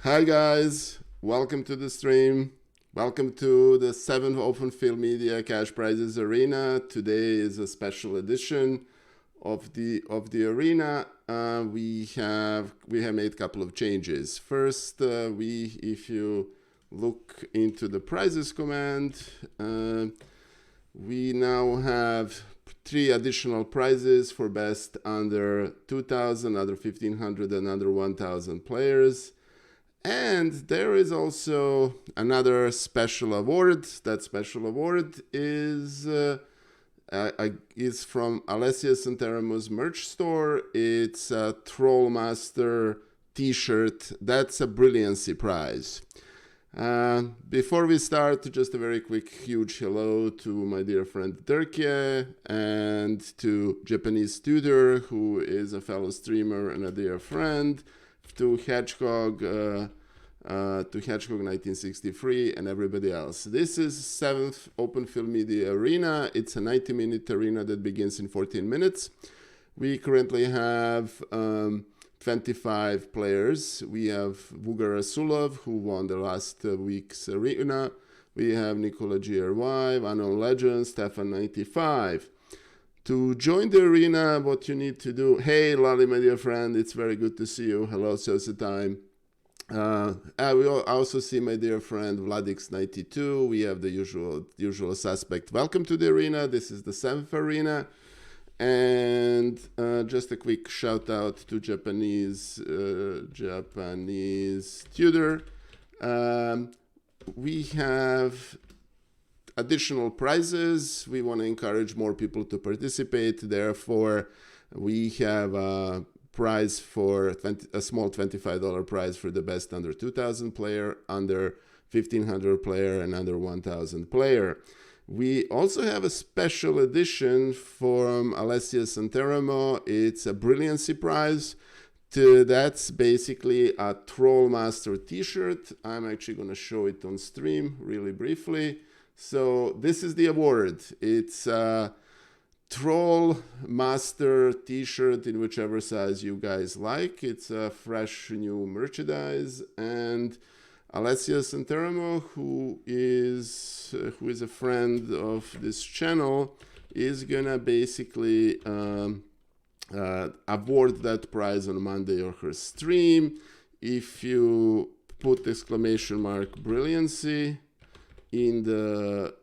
Hi guys, welcome to the stream. Welcome to the 7th Open Field Media Cash Prizes Arena. Today is a special edition of the arena. We have made a couple of changes. First, if you look into the prizes command, we now have 3 additional prizes for best under 2000, under 1500, and under 1000 players. And there is also another special award. That special award is from Alessia Santeramo's merch store. It's a Trollmaster t-shirt. That's a Brilliancy Prize. Before we start, just a very quick huge hello to my dear friend Dirkie and to Japanese Tudor, who is a fellow streamer and a dear friend, to Hedgehog 1963 and everybody else. This is 7th Open Field Media Arena. It's a 90-minute arena that begins in 14 minutes. We currently have 25 players. We have Vugar Rasulov, who won the last week's arena. We have Nikola GRY, Unknown Legend, Stefan 95. To join the arena, what you need to do, hey Lali, my dear friend, it's very good to see you. Hello, Stojsin. We also see my dear friend Vladix92. We have the usual suspect. Welcome to the arena. This is the 7th arena. And just a quick shout out to Japanese Tudor. We have additional prizes. We want to encourage more people to participate. Therefore, we have a prize for a small $25 prize for the best under 2000 player, under 1500 player, and under 1000 player. We also have a special edition from Alessia Santeramo. It's a Brilliancy Prize. That's basically a Trollmaster t-shirt. I'm actually going to show it on stream really briefly. So this is the award. It's a Trollmaster t-shirt in whichever size you guys like. It's a fresh new merchandise, and Alessia Santeramo, who is a friend of this channel, is gonna basically award that prize on Monday or her stream. If you put exclamation mark Brilliancy in the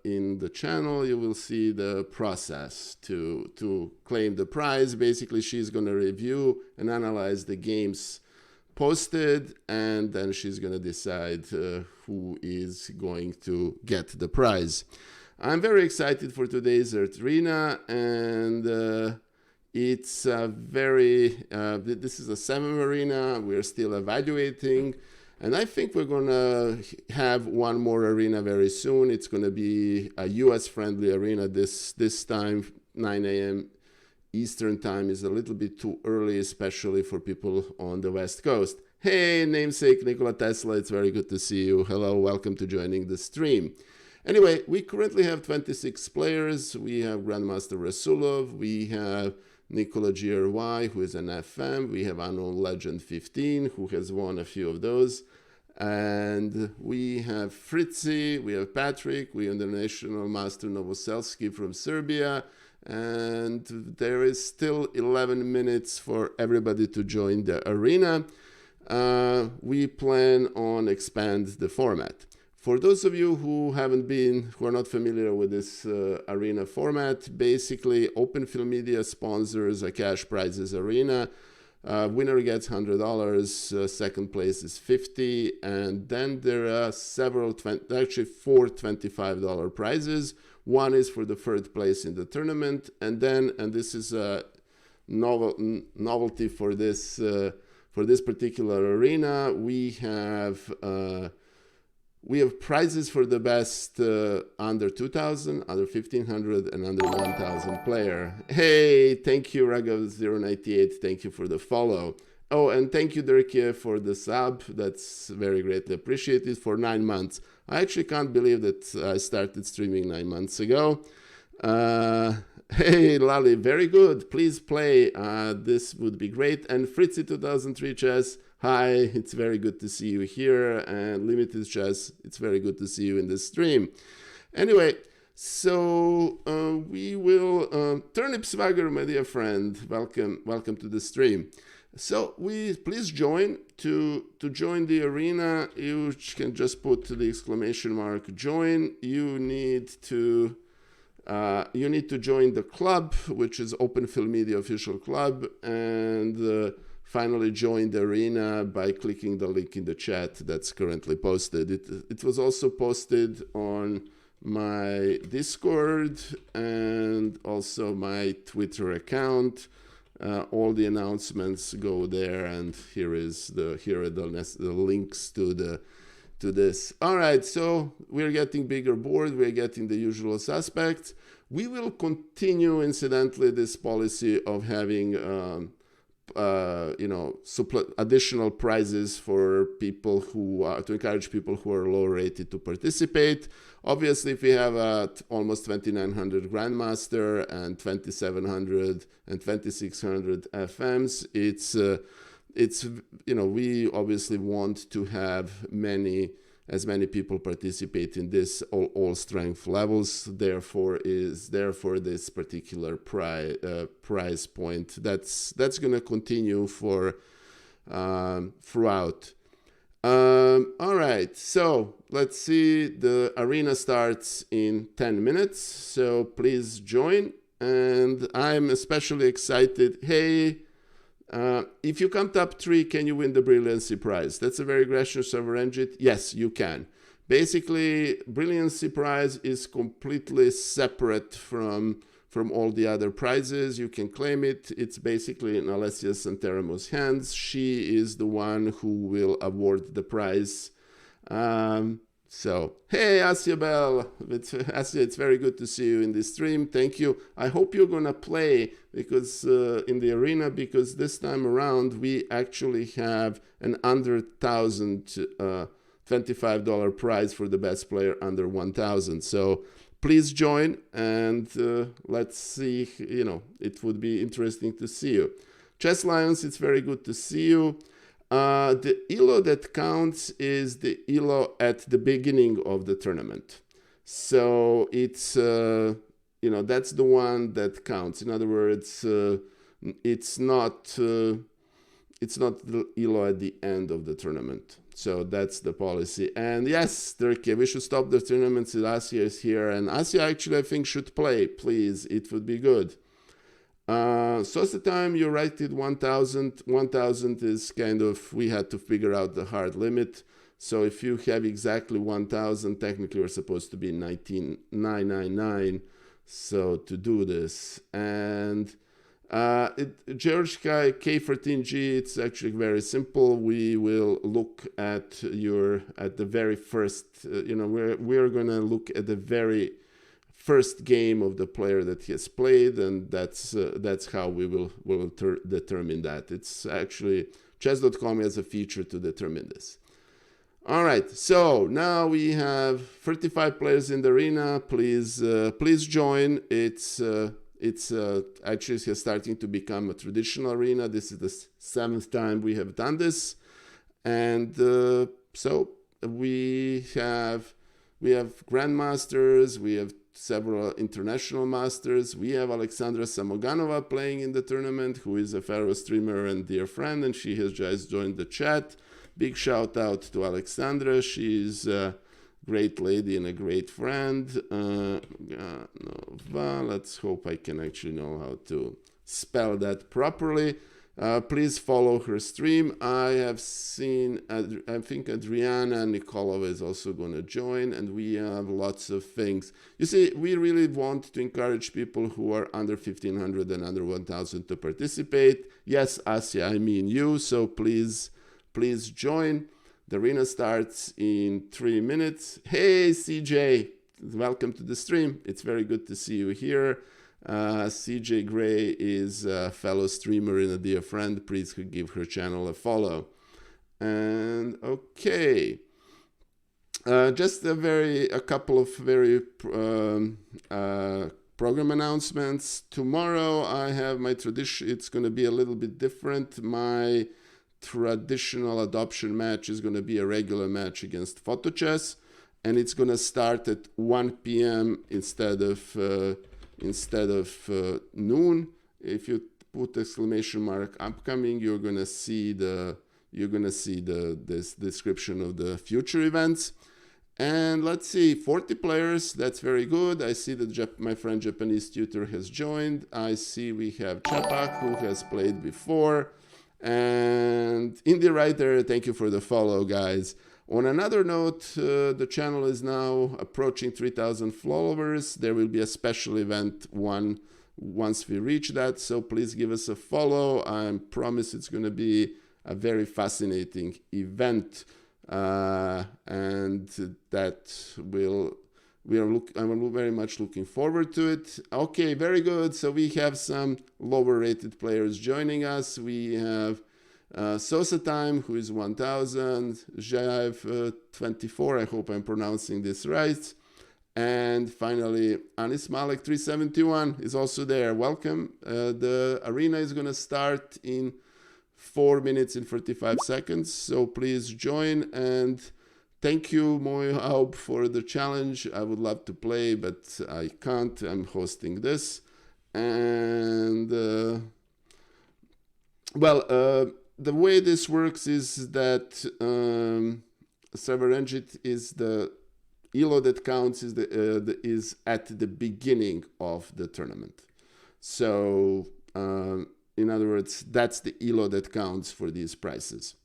channel, you will see the process to claim the prize. Basically, she's going to review and analyze the games posted, and then she's going to decide who is going to get the prize. I'm very excited for today's arena, and it's a this is a 7th arena. We're still evaluating. And I think we're going to have one more arena very soon. It's going to be a US-friendly arena this time. 9 a.m. Eastern time is a little bit too early, especially for people on the West Coast. Hey, namesake Nikola Tesla, it's very good to see you. Hello, welcome to joining the stream. Anyway, we currently have 26 players. We have Grandmaster Rasulov. We have Nikola GRY, who is an FM. We have Unknown Legend 15, who has won a few of those. And we have Fritzi, we have Patrick, we have International Master Novoselsky from Serbia. And there is still 11 minutes for everybody to join the arena. We plan on expand the format. For those of you who are not familiar with this arena format, basically Open Field Media sponsors a cash prizes arena. Winner gets $100, second place is $50, and then there are four $25 prizes. One is for the 3rd place in the tournament, and this is a novelty for this particular arena. We have prizes for the best under 2000, under 1500, and under 1000 player. Hey, thank you, Ragav098. Thank you for the follow. Oh, and thank you, Dirkie, for the sub. That's very greatly appreciated for 9 months. I actually can't believe that I started streaming 9 months ago. Hey, Lali, very good. Please play. This would be great. And Fritzy 2003 Chess, hi, it's very good to see you here. And Limited Chess, it's very good to see you in this stream. Anyway, so we will Turnip Swagger, my dear friend. Welcome to the stream. So please join. To join the arena, you can just put the exclamation mark join. You need to join the club, which is Open Film Media Official Club, and finally join the arena by clicking the link in the chat that's currently posted. It was also posted on my Discord and also my Twitter account. All the announcements go there, and here are the links to this. All right, so we're getting bigger board. We're getting the usual suspects. We will continue, incidentally, this policy of having additional prizes for people to encourage people who are low rated to participate. Obviously, if we have almost 2,900 Grandmaster and 2,700 and 2,600 FMs, we obviously want to have as many people participate in this all strength levels. Therefore this particular prize point that's going to continue for throughout. All right, so let's see. The arena starts in 10 minutes, so please join. And I'm especially excited. Hey, if you come top 3, can you win the Brilliancy Prize? That's a very gracious server engine. Yes, you can. Basically, Brilliancy Prize is completely separate from all the other prizes. You can claim it. It's basically in Alessia Santeramo's hands. She is the one who will award the prize. So, hey, Asya Bell. Asya, it's very good to see you in this stream. Thank you. I hope you're going to play because in the arena, because this time around, we actually have an under $1,000 $25 prize for the best player under 1,000. So please join, and let's see. It would be interesting to see you. Chess Lions, it's very good to see you. The ELO that counts is the ELO at the beginning of the tournament. So it's, that's the one that counts. In other words, it's not the ELO at the end of the tournament. So that's the policy. And yes, Turkey, we should stop the tournaments. Asya is here. And Asya actually, I think, should play. Please, it would be good. So at the time you write it 1,000. 1,000 is kind of, we had to figure out the hard limit. So if you have exactly 1,000, technically you're supposed to be 19,999. So to do this, and George K14G, it's actually very simple. We will look at the very first, we're gonna look at the very first game of the player that he has played, and that's how we will determine that. It's actually chess.com has a feature to determine this. All right, so now we have 35 players in the arena. Please join. It's actually starting to become a traditional arena. This is the 7th time we have done this, and so we have grandmasters, we have several international masters. We have Alexandra Zamoganova playing in the tournament, who is a fellow streamer and dear friend, and she has just joined the chat. Big shout out to Alexandra. She's a great lady and a great friend. Let's hope I can actually know how to spell that properly. Please follow her stream. I have seen, I think Adriana Nikola is also going to join, and we have lots of things. You see, we really want to encourage people who are under 1,500 and under 1,000 to participate. Yes, Asya, I mean you, so please join. The arena starts in 3 minutes. Hey, CJ, welcome to the stream. It's very good to see you here. CJ Gray is a fellow streamer and a dear friend. Please give her channel a follow. And okay, just a couple of very program announcements. Tomorrow I have my tradition. It's going to be a little bit different. My traditional adoption match is going to be a regular match against Photo Chess, and it's going to start at 1 p.m. instead of noon. If you put exclamation mark upcoming, you're going to see this description of the future events. And let's see, 40 players, that's very good. I see that my friend Japanese tutor has joined. I see we have Chapak, who has played before. And Indie Writer, thank you for the follow, guys. On another note, the channel is now approaching 3,000 followers. There will be a special event once we reach that, so please give us a follow. I promise it's going to be a very fascinating event. And that I'm very much looking forward to it. Okay, very good. So we have some lower rated players joining us. We have Sosa Time, who is 1000, Jaev 24, I hope I'm pronouncing this right. And finally, Anis Malik 371 is also there. Welcome. The arena is going to start in 4 minutes and 45 seconds, so please join. And thank you, Moyhaub, for the challenge. I would love to play, but I can't. I'm hosting this. And the way this works is that server engine is the elo that counts is at the beginning of the tournament. So in other words, that's the elo that counts for these prizes.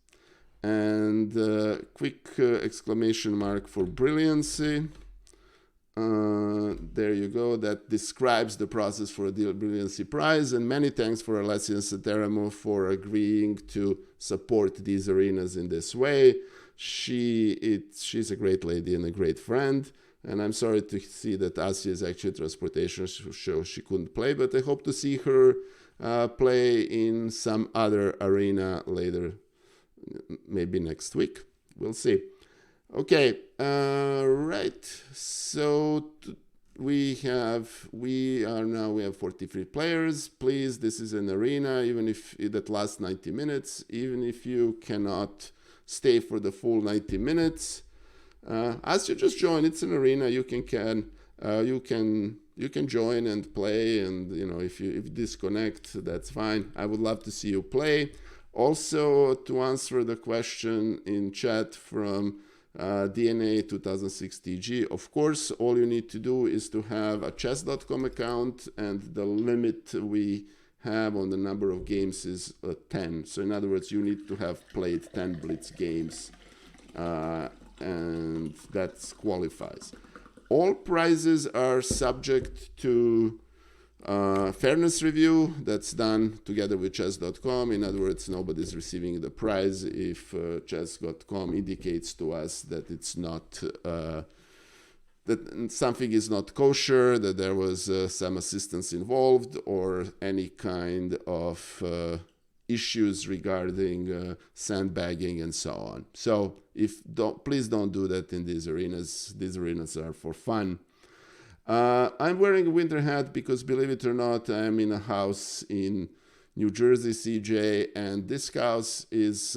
And quick exclamation mark for Brilliancy. There you go. That describes the process for the Brilliancy Prize. And many thanks for Alexandra Zamoganova for agreeing to support these arenas in this way. She's a great lady and a great friend. And I'm sorry to see that Asya is actually transportation, so she couldn't play. But I hope to see her play in some other arena later, maybe next week. We'll see. Okay, right. So we have 43 players. Please, this is an arena. Even if that lasts 90 minutes, even if you cannot stay for the full 90 minutes, as you just join, it's an arena. You can join and play, and if you disconnect, that's fine. I would love to see you play. Also, to answer the question in chat from DNA 2006TG, of course, all you need to do is to have a chess.com account, and the limit we have on the number of games is 10. So in other words, you need to have played 10 Blitz games, and that qualifies. All prizes are subject to fairness review that's done together with chess.com. In other words, nobody's receiving the prize if chess.com indicates to us that it's not that something is not kosher, that there was some assistance involved, or any kind of issues regarding sandbagging and so on. So please don't do that in these arenas. These arenas are for fun. I'm wearing a winter hat because, believe it or not, I'm in a house in New Jersey, CJ, and this house is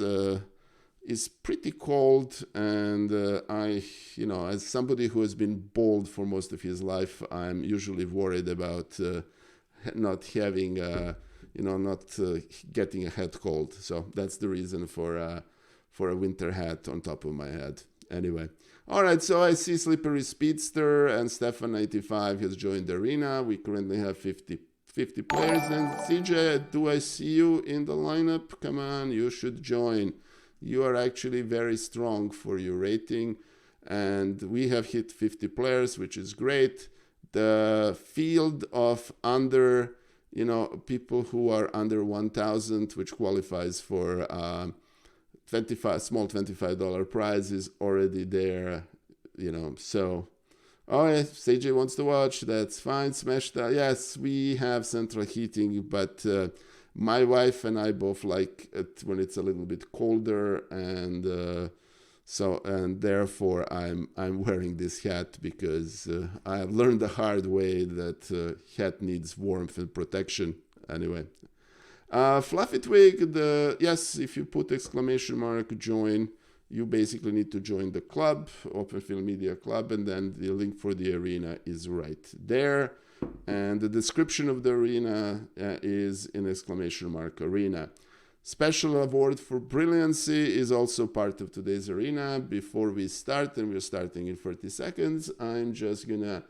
pretty cold. And as somebody who has been bald for most of his life, I'm usually worried about not having, getting a head cold. So that's the reason for a winter hat on top of my head. Anyway. All right, so I see Slippery Speedster and Stefan95 has joined the arena. We currently have 50 players. And CJ, do I see you in the lineup? Come on, you should join. You are actually very strong for your rating. And we have hit 50 players, which is great. The field of people who are under 1,000, which qualifies for $25 prize is already there, so if CJ wants to watch, that's fine. Smash that. Yes, we have central heating, but my wife and I both like it when it's a little bit colder, and So, and therefore I'm wearing this hat because I have learned the hard way that hat needs warmth and protection. Anyway, Fluffy Twig, yes, if you put exclamation mark join, you basically need to join the club, Openfield Media Club, and then the link for the arena is right there. And the description of the arena is in exclamation mark arena. Special award for brilliancy is also part of today's arena. Before we start, and we're starting in 30 seconds, I'm just gonna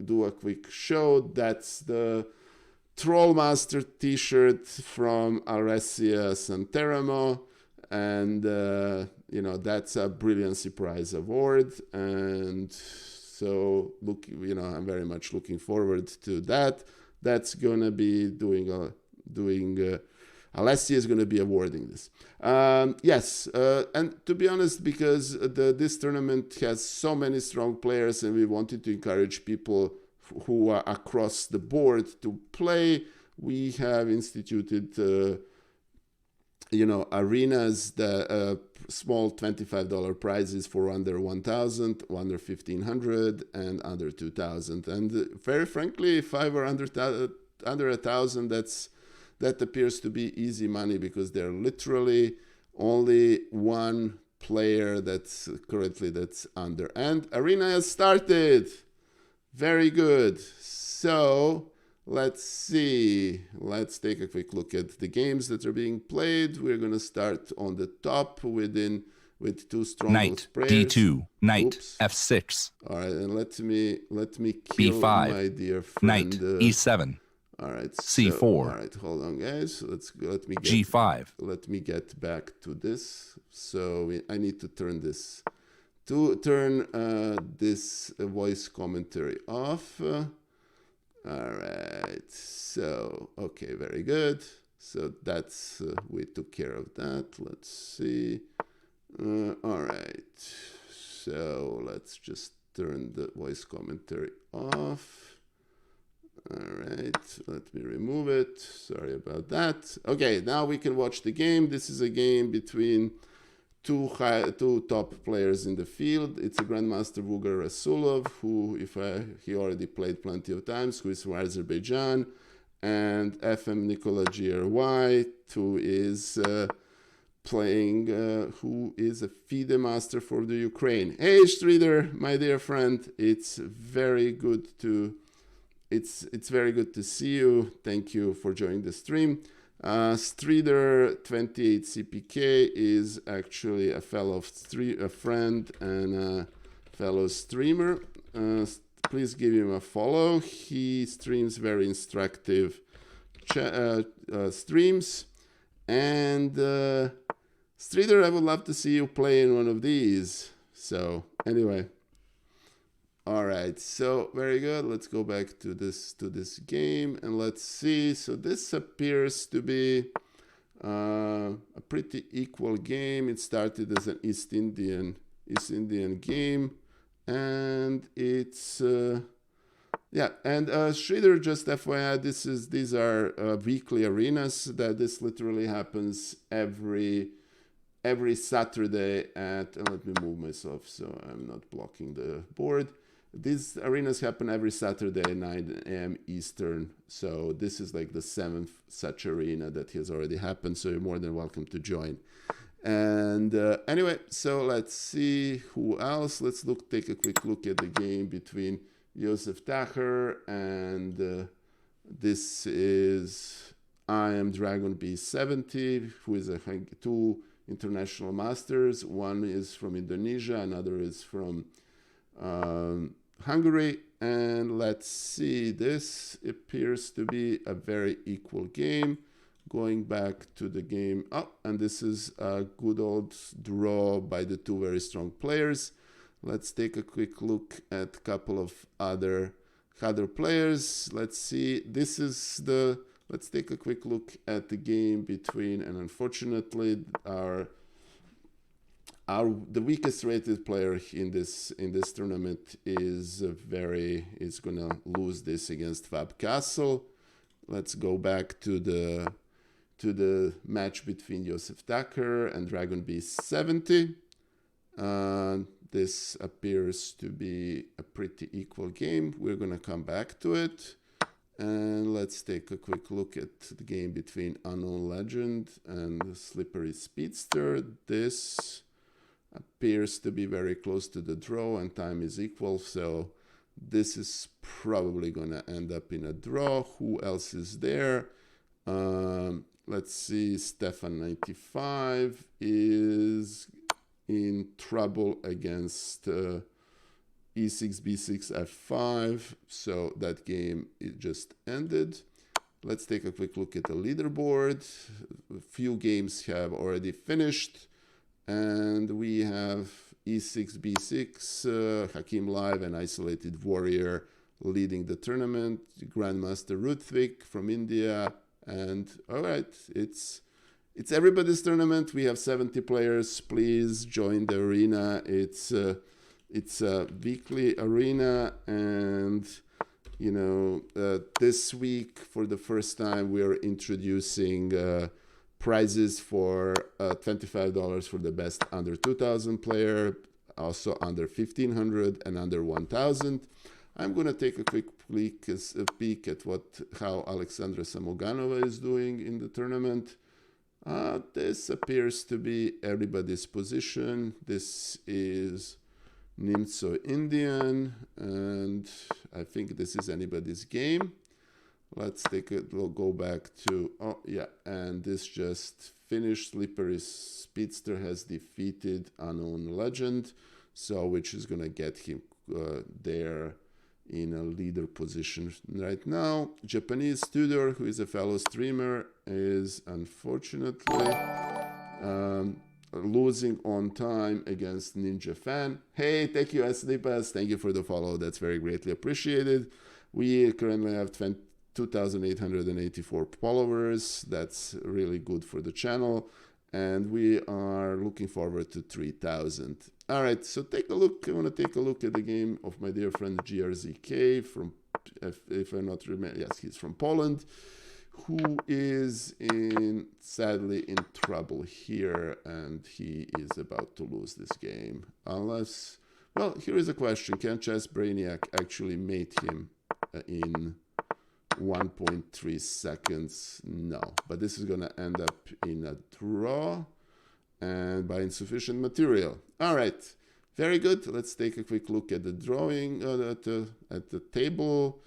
do a quick show. That's the Trollmaster t-shirt from Alessia Santeramo, and you know, that's a Brilliancy Prize award, and so look, you know, I'm very much looking forward to that. That's gonna be Alessia is going to be awarding this. Yes, and to be honest, because this tournament has so many strong players and we wanted to encourage people who are across the board to play, we have instituted, you know, arenas, the small $25 prizes for under 1,000, under 1,500, and under 2,000. And very frankly, if I were under 1,000, that appears to be easy money because there are literally only one player that's under. And arena has started. Very good. So let's see. Let's take a quick look at the games that are being played. We're going to start on the top with two strongest players. Knight D2, Knight Oops. F6. All right, and let me kill B5, my dear friend. Knight E7. All right. C4. All right, hold on, guys. Let me get G5. Let me get back to this. So I need to turn this this voice commentary off. All right. So okay, very good. So that's we took care of that. Let's see. All right. So let's just turn the voice commentary off. All right, let me remove it. Sorry about that. Okay, now we can watch the game. This is a game between two top players in the field. It's a Grandmaster Vugar Rasulov, who, he already played plenty of times, who is from Azerbaijan, and FM Nikola GRY, who is playing, who is a FIDE master for the Ukraine. Hey, Strider, my dear friend, it's very good to see you. Thank you for joining the stream. Strider28 CPK is actually a friend and a fellow streamer. Please give him a follow. He streams very instructive streams. And Strider, I would love to see you play in one of these. So anyway. All right, so very good. Let's go back to this game and let's see. So this appears to be a pretty equal game. It started as an East Indian game, and it's yeah. And Schrader, just FYI, these are weekly arenas. That this literally happens every Saturday at. And let me move myself so I'm not blocking the board. These arenas happen every Saturday at 9 a.m. Eastern. So this is like the 7th such arena that has already happened. So you're more than welcome to join. And anyway, so let's see who else. Let's take a quick look at the game between Josef Tacher and this is I am Dragon B70, who is two international masters. One is from Indonesia, another is from Hungary, and let's see, this appears to be a very equal game. Going back to the game, and this is a good old draw by the two very strong players. Let's take a quick look at a couple of other players. Let's see, let's take a quick look at the game between, and unfortunately the weakest rated player in this tournament is gonna lose this against Fab Castle. Let's go back to the match between Josef Tacher and Dragon B70. This appears to be a pretty equal game. We're going to come back to it. And let's take a quick look at the game between Unknown Legend and Slippery Speedster. This appears to be very close to the draw, and time is equal. So this is probably going to end up in a draw. Who else is there? Let's see. Stefan95 is in trouble against e6, b6, f5. So that game, it just ended. Let's take a quick look at the leaderboard. A few games have already finished. And we have e6, b6, Hakim Live and Isolated Warrior leading the tournament. Grandmaster Rutvik from India. And all right, it's everybody's tournament. We have 70 players. Please join the arena. It's a weekly arena, and you know, this week for the first time we are introducing prizes for $25 for the best under 2000 player, also under 1500 and under 1000. I'm going to take a quick peek at how Alexandra Zamoganova is doing in the tournament. This appears to be everybody's position. This is Nimtso Indian, and I think this is anybody's game. Let's we'll go back to, oh yeah, and this just finished. Slippery Speedster has defeated Unknown Legend, so which is going to get him there in a leader position right now. Japanese Tudor, who is a fellow streamer, is unfortunately losing on time against Ninja Fan. Hey, thank you, Aslipas. Thank you for the follow. That's very greatly appreciated. We currently have 2,884 followers. That's really good for the channel. And we are looking forward to 3,000. All right, so take a look. I want to take a look at the game of my dear friend GRZK from, if I'm not remember, yes, he's from Poland, who is sadly in trouble here, and he is about to lose this game. Unless, well, here is a question. Can Chess Brainiac actually mate him in 1.3 seconds? No, but this is going to end up in a draw and by insufficient material. All right, very good. Let's take a quick look at the drawing at the table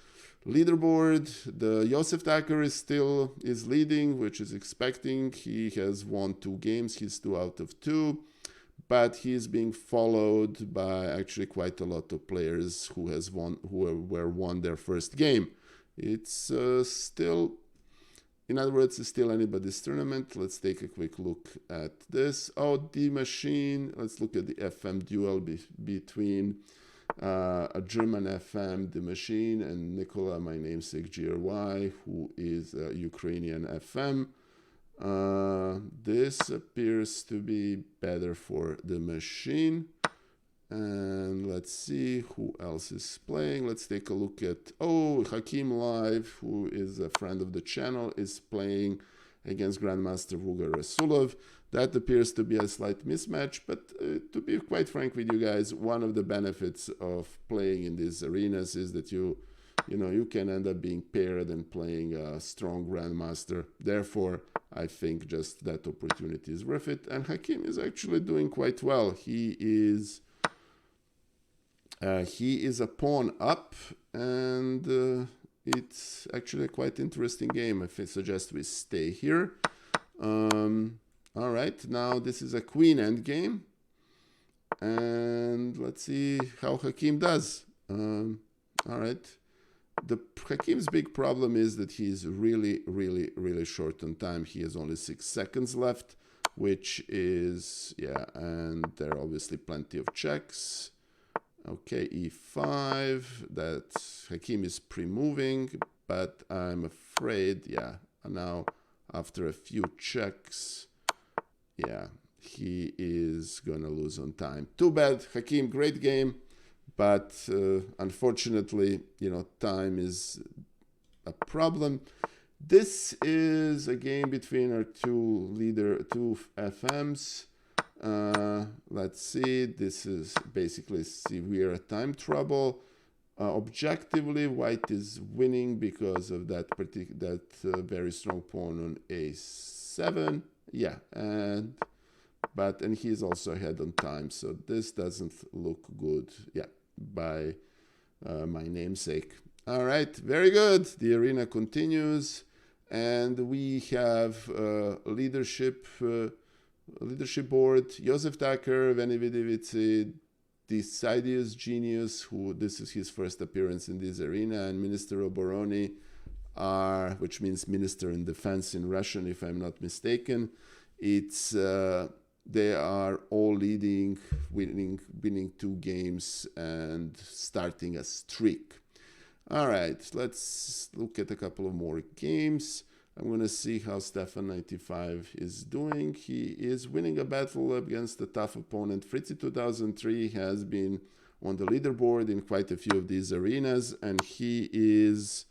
leaderboard. The Josef Tucker is leading, which is expecting. He has won 2 games. He's 2 out of 2, but he's being followed by actually quite a lot of players who won their first game. It's still, in other words, it's still anybody's tournament. Let's take a quick look at this. Oh, the machine. Let's look at the FM duel between a German FM, the machine, and Nikola, my namesake GRY, who is a Ukrainian FM. This appears to be better for the machine. And let's see who else is playing. Let's take a look at, oh, Hakim Live, who is a friend of the channel, is playing against Grandmaster Vugar Rasulov. That appears to be a slight mismatch, but to be quite frank with you guys, one of the benefits of playing in these arenas is that you can end up being paired and playing a strong Grandmaster. Therefore, I think just that opportunity is worth it. And Hakim is actually doing quite well. He is a pawn up, and it's actually a quite interesting game. I suggest we stay here. All right, now this is a queen endgame, and let's see how Hakim does. All right, Hakim's big problem is that he's really, really, really short on time. He has only 6 seconds left, which is, yeah, and there are obviously plenty of checks. Okay, e5, that Hakim is pre-moving, but I'm afraid, yeah, now after a few checks, yeah, he is going to lose on time. Too bad, Hakim, great game, but unfortunately, time is a problem. This is a game between our two FMs. Let's see. This is basically severe time trouble. Objectively, white is winning because of that very strong pawn on a7. Yeah, and he's also ahead on time, so this doesn't look good. Yeah, by my namesake. All right, very good. The arena continues, and we have leadership board. Josef Tucker, Veni Vidi Vici, Decidius Genius, who this is his first appearance in this arena, and Minister Oborony, which means Minister in Defense in Russian, if I'm not mistaken. It's they are all leading, winning 2 games and starting a streak. All right, let's look at a couple of more games. I'm going to see how Stefan95 is doing. He is winning a battle against a tough opponent. Fritzy 2003 has been on the leaderboard in quite a few of these arenas, and he is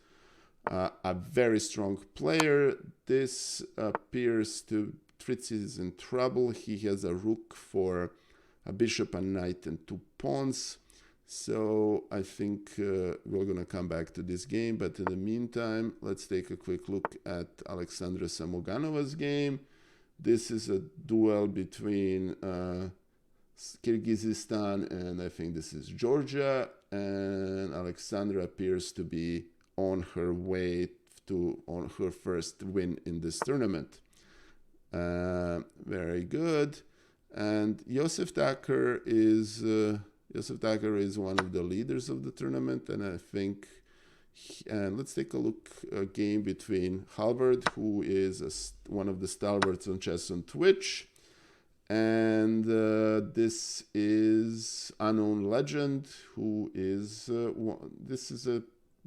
a very strong player. This appears to Fritzy is in trouble. He has a rook for a bishop, a knight, and 2 pawns. So I think we're going to come back to this game. But in the meantime, let's take a quick look at Alexandra Zamoganova's game. This is a duel between Kyrgyzstan and I think this is Georgia. And Alexandra appears to be on her way on her first win in this tournament. Very good. And Josef Tucker is one of the leaders of the tournament, and I think let's take a look a game between Halvard, who is one of the stalwarts on chess on Twitch, and this is Unknown Legend, who is this is a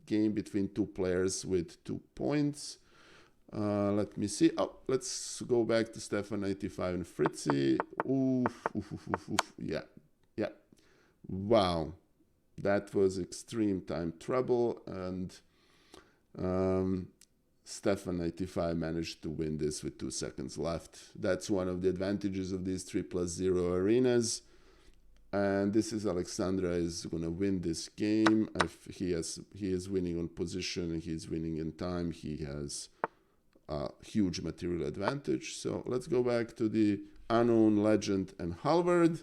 game between 2 players with 2 points. Let me see. Oh, let's go back to Stefan95 and Fritzy. Yeah. Wow, that was extreme time trouble, and Stefan95 managed to win this with 2 seconds left. That's one of the advantages of these 3+0 arenas. And this is Alexandra is going to win this game. He is winning on position, and he's winning in time. He has a huge material advantage. So let's go back to the Unknown Legend and Halvard.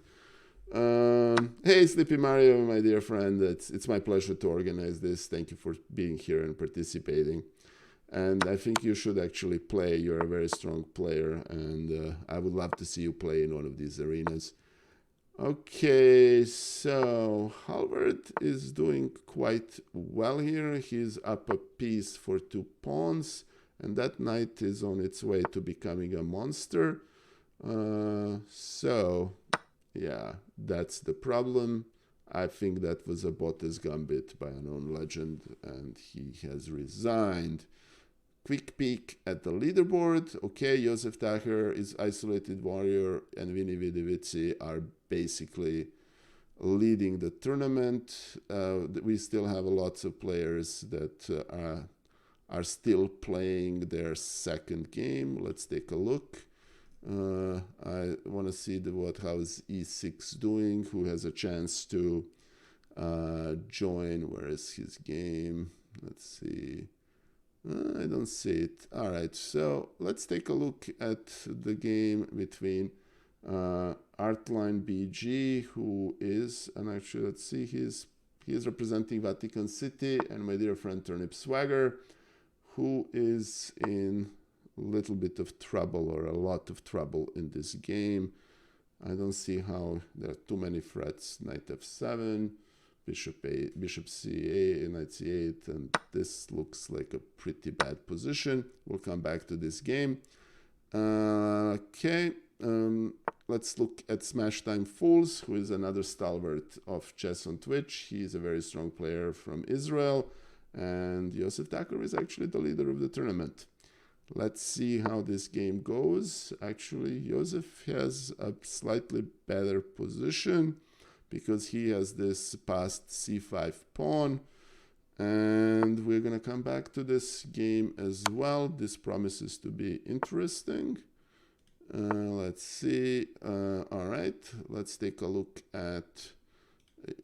Hey, Sleepy Mario, my dear friend. It's my pleasure to organize this. Thank you for being here and participating. And I think you should actually play. You're a very strong player, and I would love to see you play in one of these arenas. Okay, so Halvard is doing quite well here. He's up a piece for 2 pawns, and that knight is on its way to becoming a monster. So, yeah, that's the problem. I think that was a Bottas gambit by Unknown Legend, and he has resigned. Quick peek at the leaderboard. Okay, Josef Tucker is Isolated Warrior, and Vini Vidi Vici are basically leading the tournament. We still have lots of players that are still playing their second game. Let's take a look. I want to see how is E6 doing, who has a chance to join. Where is his game? Let's see. I don't see it. All right, so let's take a look at the game between Artline BG, who is, and actually let's see, he is representing Vatican City, and my dear friend Turnip Swagger, who is in a little bit of trouble, or a lot of trouble in this game. I don't see how there are too many threats. Knight F7, Bishop C8, Knight C8, and this looks like a pretty bad position. We'll come back to this game. Okay, let's look at Smash Time Fools, who is another stalwart of chess on Twitch. He is a very strong player from Israel, and Josef Tucker is actually the leader of the tournament. Let's see how this game goes. Actually, Josef has a slightly better position, because he has this passed c5 pawn, and we're going to come back to this game as well. This promises to be interesting. Let's see. All right, let's take a look at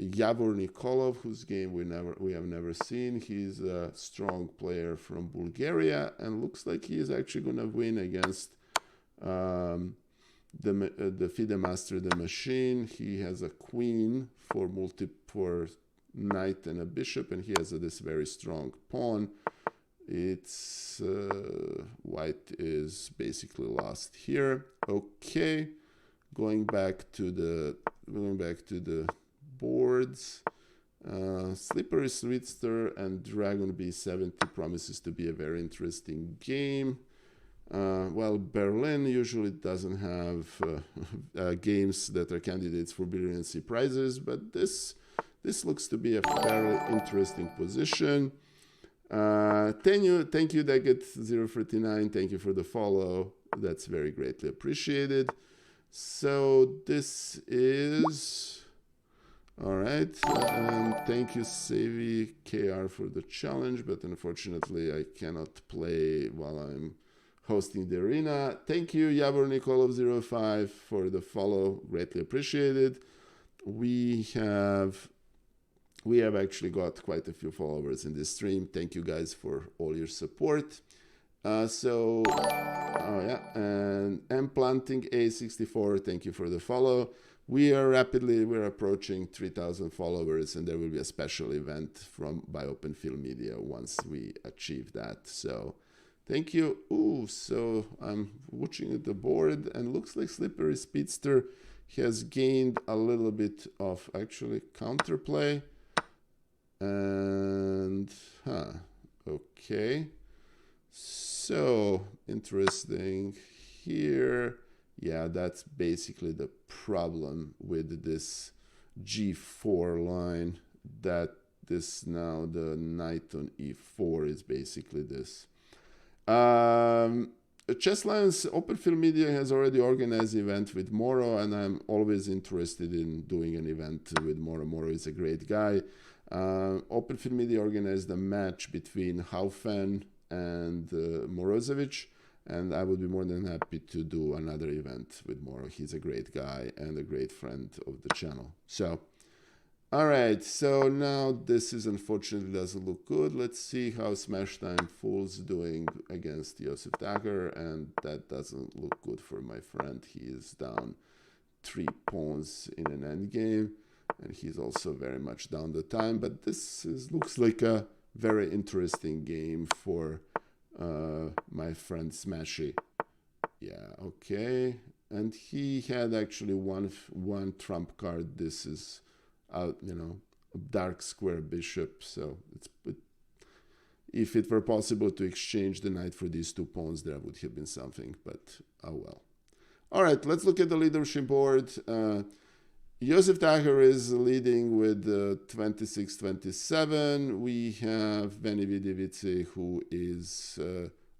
Yavor Nikolov, whose game we have never seen. He's a strong player from Bulgaria, and looks like he is actually going to win against the FIDE Master, the Machine. He has a queen for knight and a bishop, and he has this very strong pawn. It's white is basically lost here. Okay, going back to the boards. Slippery Sweetster and Dragon B70 promises to be a very interesting game. Well, Berlin usually doesn't have games that are candidates for Brilliancy Prizes, but this looks to be a fairly interesting position. Thank you, Daggett039. Thank you for the follow. That's very greatly appreciated. So this is all right. Thank you, Savi KR, for the challenge, but unfortunately I cannot play while I'm hosting the arena. Thank you, Yavor Nikolov05, for the follow. Greatly appreciated. We have actually got quite a few followers in this stream. Thank you guys for all your support. And M Planting A64, thank you for the follow. We're approaching 3,000 followers, and there will be a special event by Open Field Media once we achieve that. So thank you. Ooh, so I'm watching at the board, and looks like Slippery Speedster has gained a little bit of actually counterplay. And okay, so interesting here. Yeah, that's basically the problem with this G4 line, that this now the knight on E4 is basically this. Chess Lions Open Field Media has already organized an event with Moro, and I'm always interested in doing an event with Moro. Moro is a great guy. Open Field Media organized a match between Haufen and Morozevich, and I would be more than happy to do another event with Moro. He's a great guy and a great friend of the channel. So, all right, so now this is unfortunately doesn't look good. Let's see how Smash Time Fool's doing against Josef Dagger, and that doesn't look good for my friend. He is down 3 pawns in an endgame, and he's also very much down the time, but this looks like a very interesting game for my friend Smashy. Yeah, okay. And he had actually one trump card. This is a dark square bishop, so if it were possible to exchange the knight for these 2 pawns, there would have been something, but oh well. All right, let's look at the leadership board. Josef Dagger is leading with 26-27. We have Benny Vidivici, who is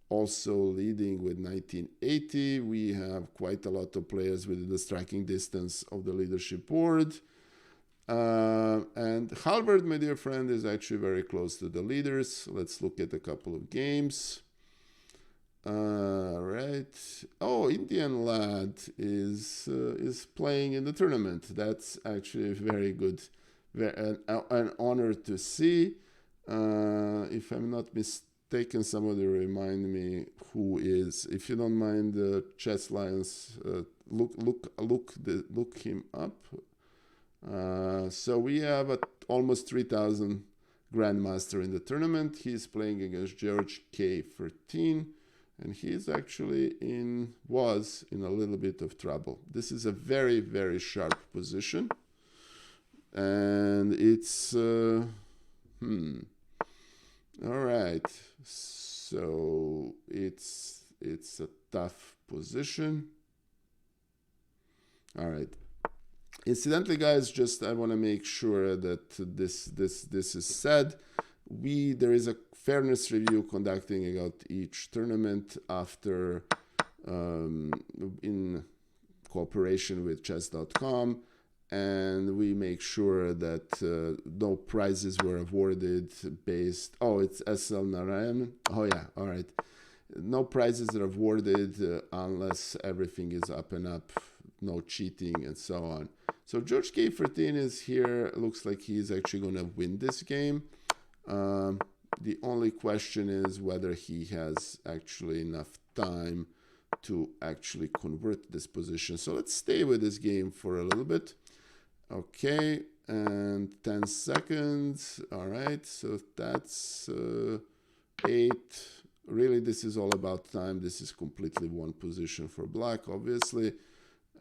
also leading with 1980. We have quite a lot of players within the striking distance of the leadership board. And Halvard, my dear friend, is actually very close to the leaders. Let's look at a couple of games. Right. Oh, Indian lad is playing in the tournament. That's actually very good, an honor to see. If I'm not mistaken, somebody remind me who is. If you don't mind, Chess Lions, look him up. So we have almost 3,000 grandmaster in the tournament. He's playing against George K13. And he's actually was in a little bit of trouble. This is a very, very sharp position. And it's, all right. So it's a tough position. All right. Incidentally, guys, I want to make sure that this is said. There is a fairness review conducting about each tournament after in cooperation with chess.com, and we make sure that no prizes were awarded based. Oh, it's SL Narayan. Oh yeah, all right. no prizes are awarded unless everything is up and up, no cheating and so on. So George K13 is here. Looks like he's actually going to win this game. The only question is whether he has actually enough time to actually convert this position. So let's stay with this game for a little bit. Okay, and 10 seconds. All right, so that's 8. Really, this is all about time. This is completely one position for black, obviously.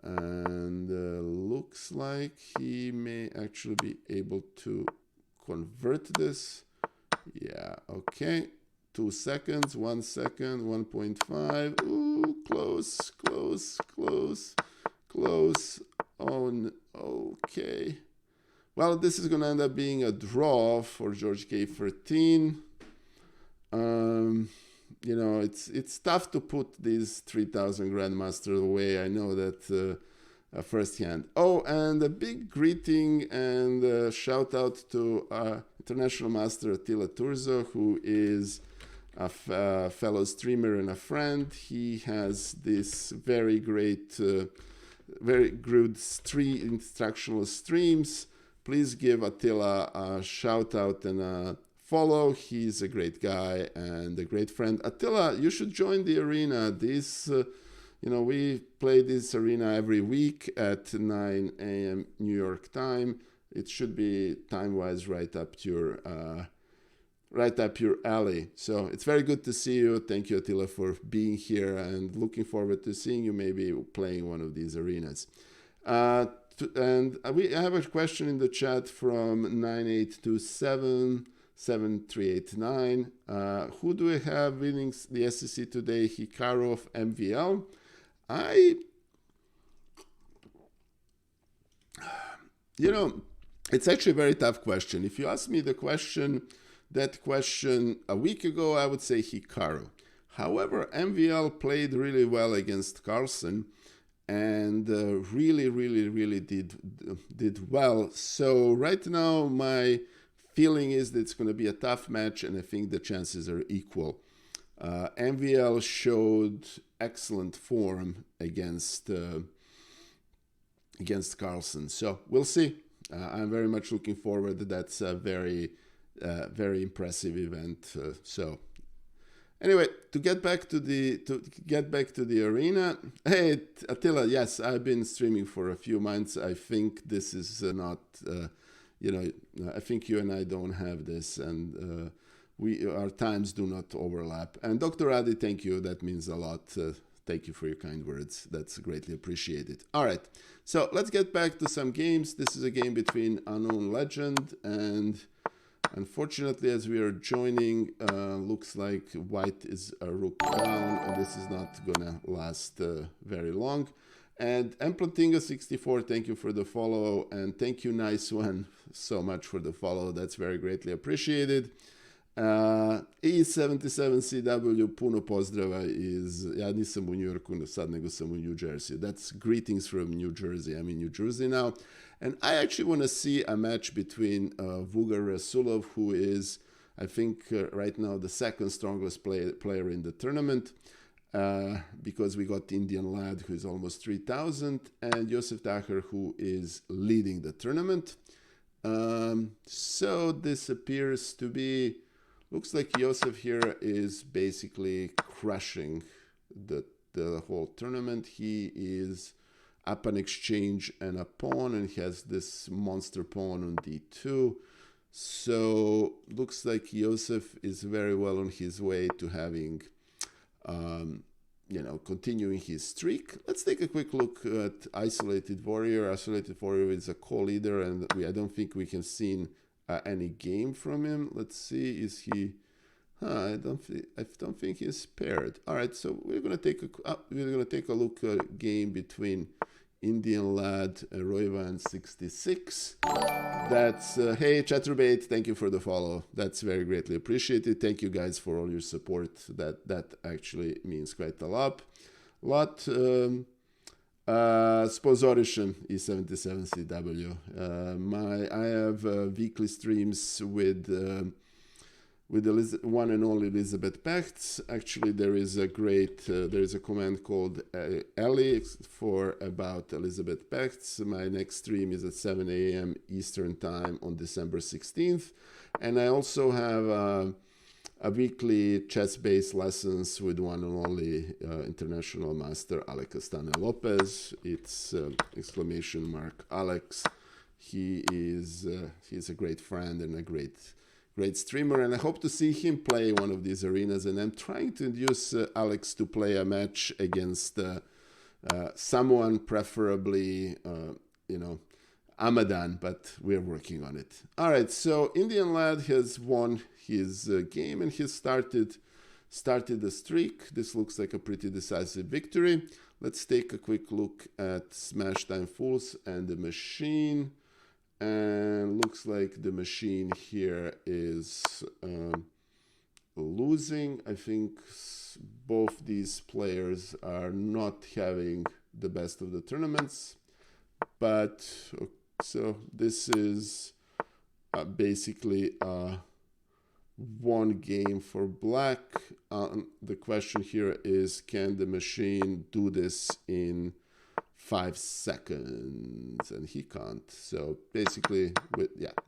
And looks like he may actually be able to convert this. Yeah, okay. 2 seconds, 1 second, 1.5. Ooh, close, close, close, close. Oh, okay. Well, this is going to end up being a draw for George K13. You know, it's tough to put these 3,000 Grandmasters away. I know that firsthand. Oh, and a big greeting and shout out to International Master Attila Turzo, who is a fellow streamer and a friend. He has this very great, very good instructional streams. Please give Attila a shout out and a follow. He's a great guy and a great friend. Attila, you should join the arena. This, you know, we play this arena every week at 9 a.m. New York time. It should be time-wise right up your alley. So it's very good to see you. Thank you, Attila, for being here, and looking forward to seeing you maybe playing one of these arenas. And we have a question in the chat from 98277389. Who do we have winning the SEC today? Hikaru of MVL. You know, it's actually a very tough question. If you ask me that question a week ago, I would say Hikaru. However, MVL played really well against Carlsen and really did well. So right now, my feeling is that it's going to be a tough match, and I think the chances are equal. MVL showed excellent form against Carlsen, so we'll see. I'm very much looking forward. That's a very impressive event. So anyway, to get back to the arena. Hey Attila, yes, I've been streaming for a few months. I think this is not. You know, I think you and I don't have this, and our times do not overlap. And Dr. Adi, thank you. That means a lot. Thank you for your kind words. That's greatly appreciated. All right, so let's get back to some games. This is a game between Unknown Legend and, unfortunately, as we are joining, looks like white is a rook down, and this is not gonna last very long. And Emplantinga64, thank you for the follow, and thank you, Nice One, so much for the follow. That's very greatly appreciated. E77CW, puno pozdrava ja nisam u New Yorku sad, nego sam u New Jersey. That's greetings from New Jersey. I'm in New Jersey now. And I actually want to see a match between Vugar Rasulov, who is, I think, right now the second strongest player in the tournament. Because we got Indian Lad, who is almost 3,000, and Josef Dacher, who is leading the tournament. So this appears to be, looks like Josef here is basically crushing the whole tournament. He is up an exchange and a pawn, and he has this monster pawn on d2. So looks like Josef is very well on his way to having you know, continuing his streak. Let's take a quick look at Isolated Warrior. Isolated Warrior is a co-leader, and I don't think we have seen any game from him. Let's see, is he? I don't think he's paired. All right, so we're gonna take a look at a game between Indian Lad and Royvan 66. That's hey Chaturbate, thank you for the follow. That's very greatly appreciated. Thank you guys for all your support. That actually means quite a lot. Sponsorishin E77CW. I have weekly streams with with the one and only Elizabeth Pechts. Actually, there is a command called Ellie for about Elizabeth Pechts. My next stream is at 7 a.m. Eastern Time on December 16th. And I also have a weekly chess-based lessons with one and only international master Alexandra Lopez. It's exclamation mark Alex. He's a great friend and a great streamer, and I hope to see him play one of these arenas. And I'm trying to induce Alex to play a match against someone, preferably, Amadan, but we're working on it. All right, so Indian Lad has won his game, and he started the streak. This looks like a pretty decisive victory. Let's take a quick look at Smash Time Fools and the machine. And looks like the machine here is losing. I think both these players are not having the best of the tournaments. But so this is basically one game for black. The question here is, can the machine do this in 5 seconds? And he can't. So basically,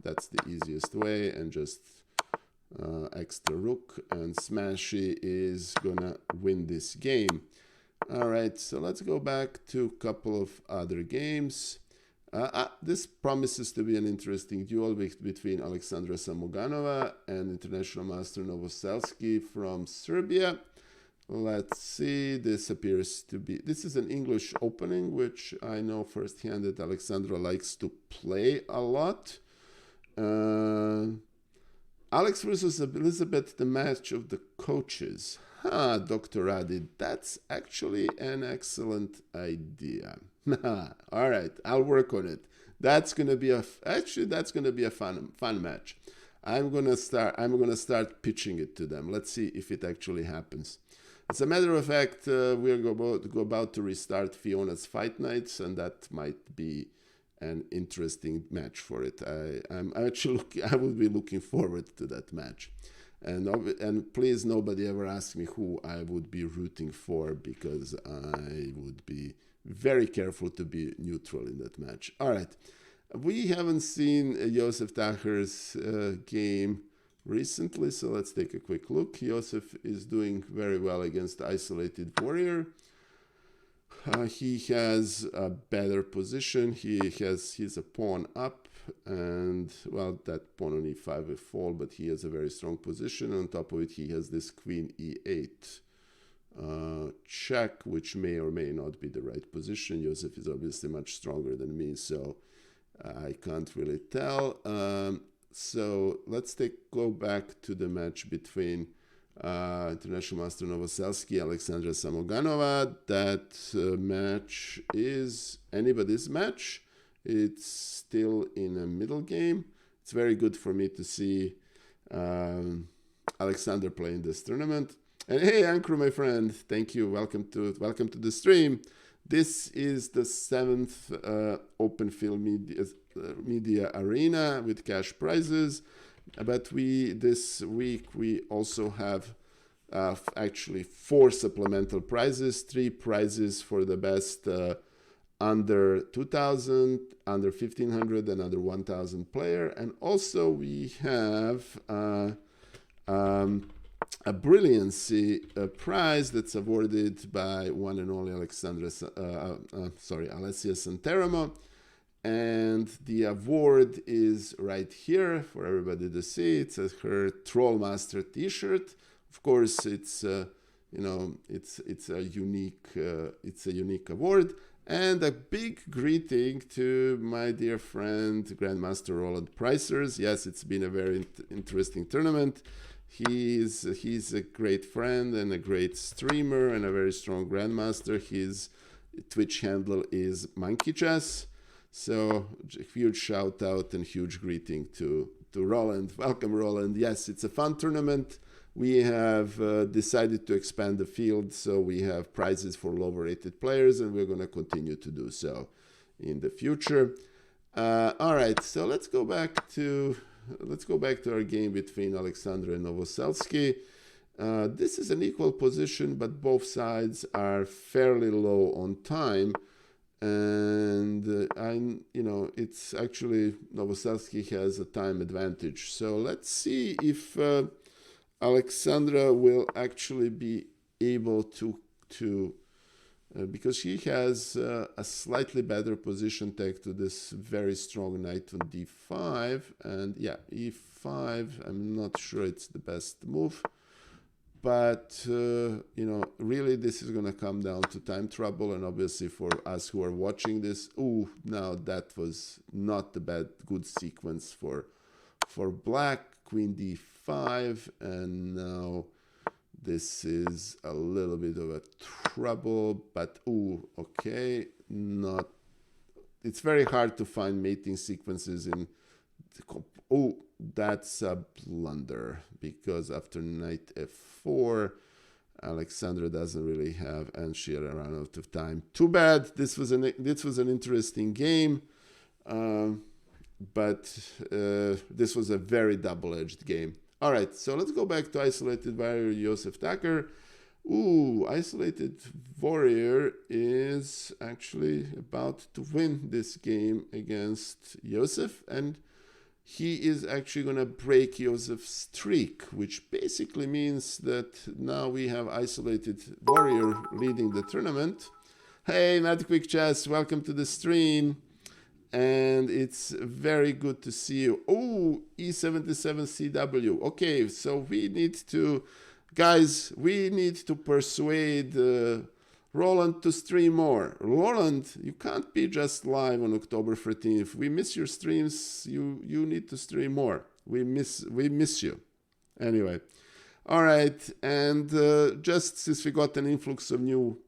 that's the easiest way, and just extra rook, and Smashy is gonna win this game. All right, so let's go back to a couple of other games. This promises to be an interesting duel between Alexandra Zamoganova and international master Novoselsky from Serbia. Let's see, this is an English opening, which I know firsthand that Alexandra likes to play a lot. Alex versus Elizabeth, the match of the coaches. Dr. Adi, that's actually an excellent idea. All right, I'll work on it. That's gonna be a fun match. I'm gonna start pitching it to them. Let's see if it actually happens. As a matter of fact, we're about to restart Fiona's Fight Nights, and that might be an interesting match for it. I will be looking forward to that match. And please, nobody ever ask me who I would be rooting for, because I would be very careful to be neutral in that match. All right, we haven't seen Josef Tacher's game recently, so let's take a quick look. Josef is doing very well against Isolated Warrior. He has a better position. He's a pawn up, and well, that pawn on e5 will fall, but he has a very strong position. On top of it, he has this queen e8 check, which may or may not be the right position. Josef is obviously much stronger than me, so I can't really tell. So let's go back to the match between international master Novoselsky, Alexandra Zamoganova. That match is anybody's match. It's still in a middle game. It's very good for me to see Alexander playing this tournament. And hey, Ankru, my friend, thank you. Welcome to the stream. This is the 7th Open Field Media Arena with cash prizes. But this week we also have actually 4 supplemental prizes, 3 prizes for the best under 2000, under 1500, and under 1000 player. And also we have a Brilliancy Prize that's awarded by one and only Alessia Santeramo. And the award is right here for everybody to see. It's her Trollmaster T-shirt. Of course, it's a unique award. And a big greeting to my dear friend Grandmaster Roland Pricers. Yes, it's been a very interesting tournament. He's a great friend and a great streamer and a very strong grandmaster. His Twitch handle is Monkey Chess. So huge shout out and huge greeting to Roland. Welcome, Roland. Yes, it's a fun tournament. We have decided to expand the field, so we have prizes for lower rated players, and we're going to continue to do so in the future. All right, so let's go back to let's go back to our game between Alexandra and Novoselsky. This is an equal position, but both sides are fairly low on time. And it's actually Novoselsky has a time advantage. So let's see if Alexandra will actually be able to because she has a slightly better position thanks to this very strong knight on d5, and yeah, e5. I'm not sure it's the best move, but really this is going to come down to time trouble. And obviously for us who are watching this, now that was not the good sequence for black. Queen d5, and now this is a little bit of a trouble, but okay, not. It's very hard to find mating sequences in. That's a blunder, because after knight f4, Alexandra doesn't really have, and she ran out of time. Too bad. This was an interesting game, but this was a very double-edged game. All right, so let's go back to Isolated Warrior Josef Tucker. Isolated Warrior is actually about to win this game against Josef, and he is actually going to break Josef's streak, which basically means that now we have Isolated Warrior leading the tournament. Hey, Matt Quick Chess, welcome to the stream. And it's very good to see you. E77CW. Okay, so we need to persuade Roland to stream more. Roland, you can't be just live on October 13th. If we miss your streams, you need to stream more. We miss you. Anyway, all right. And just since we got an influx of new.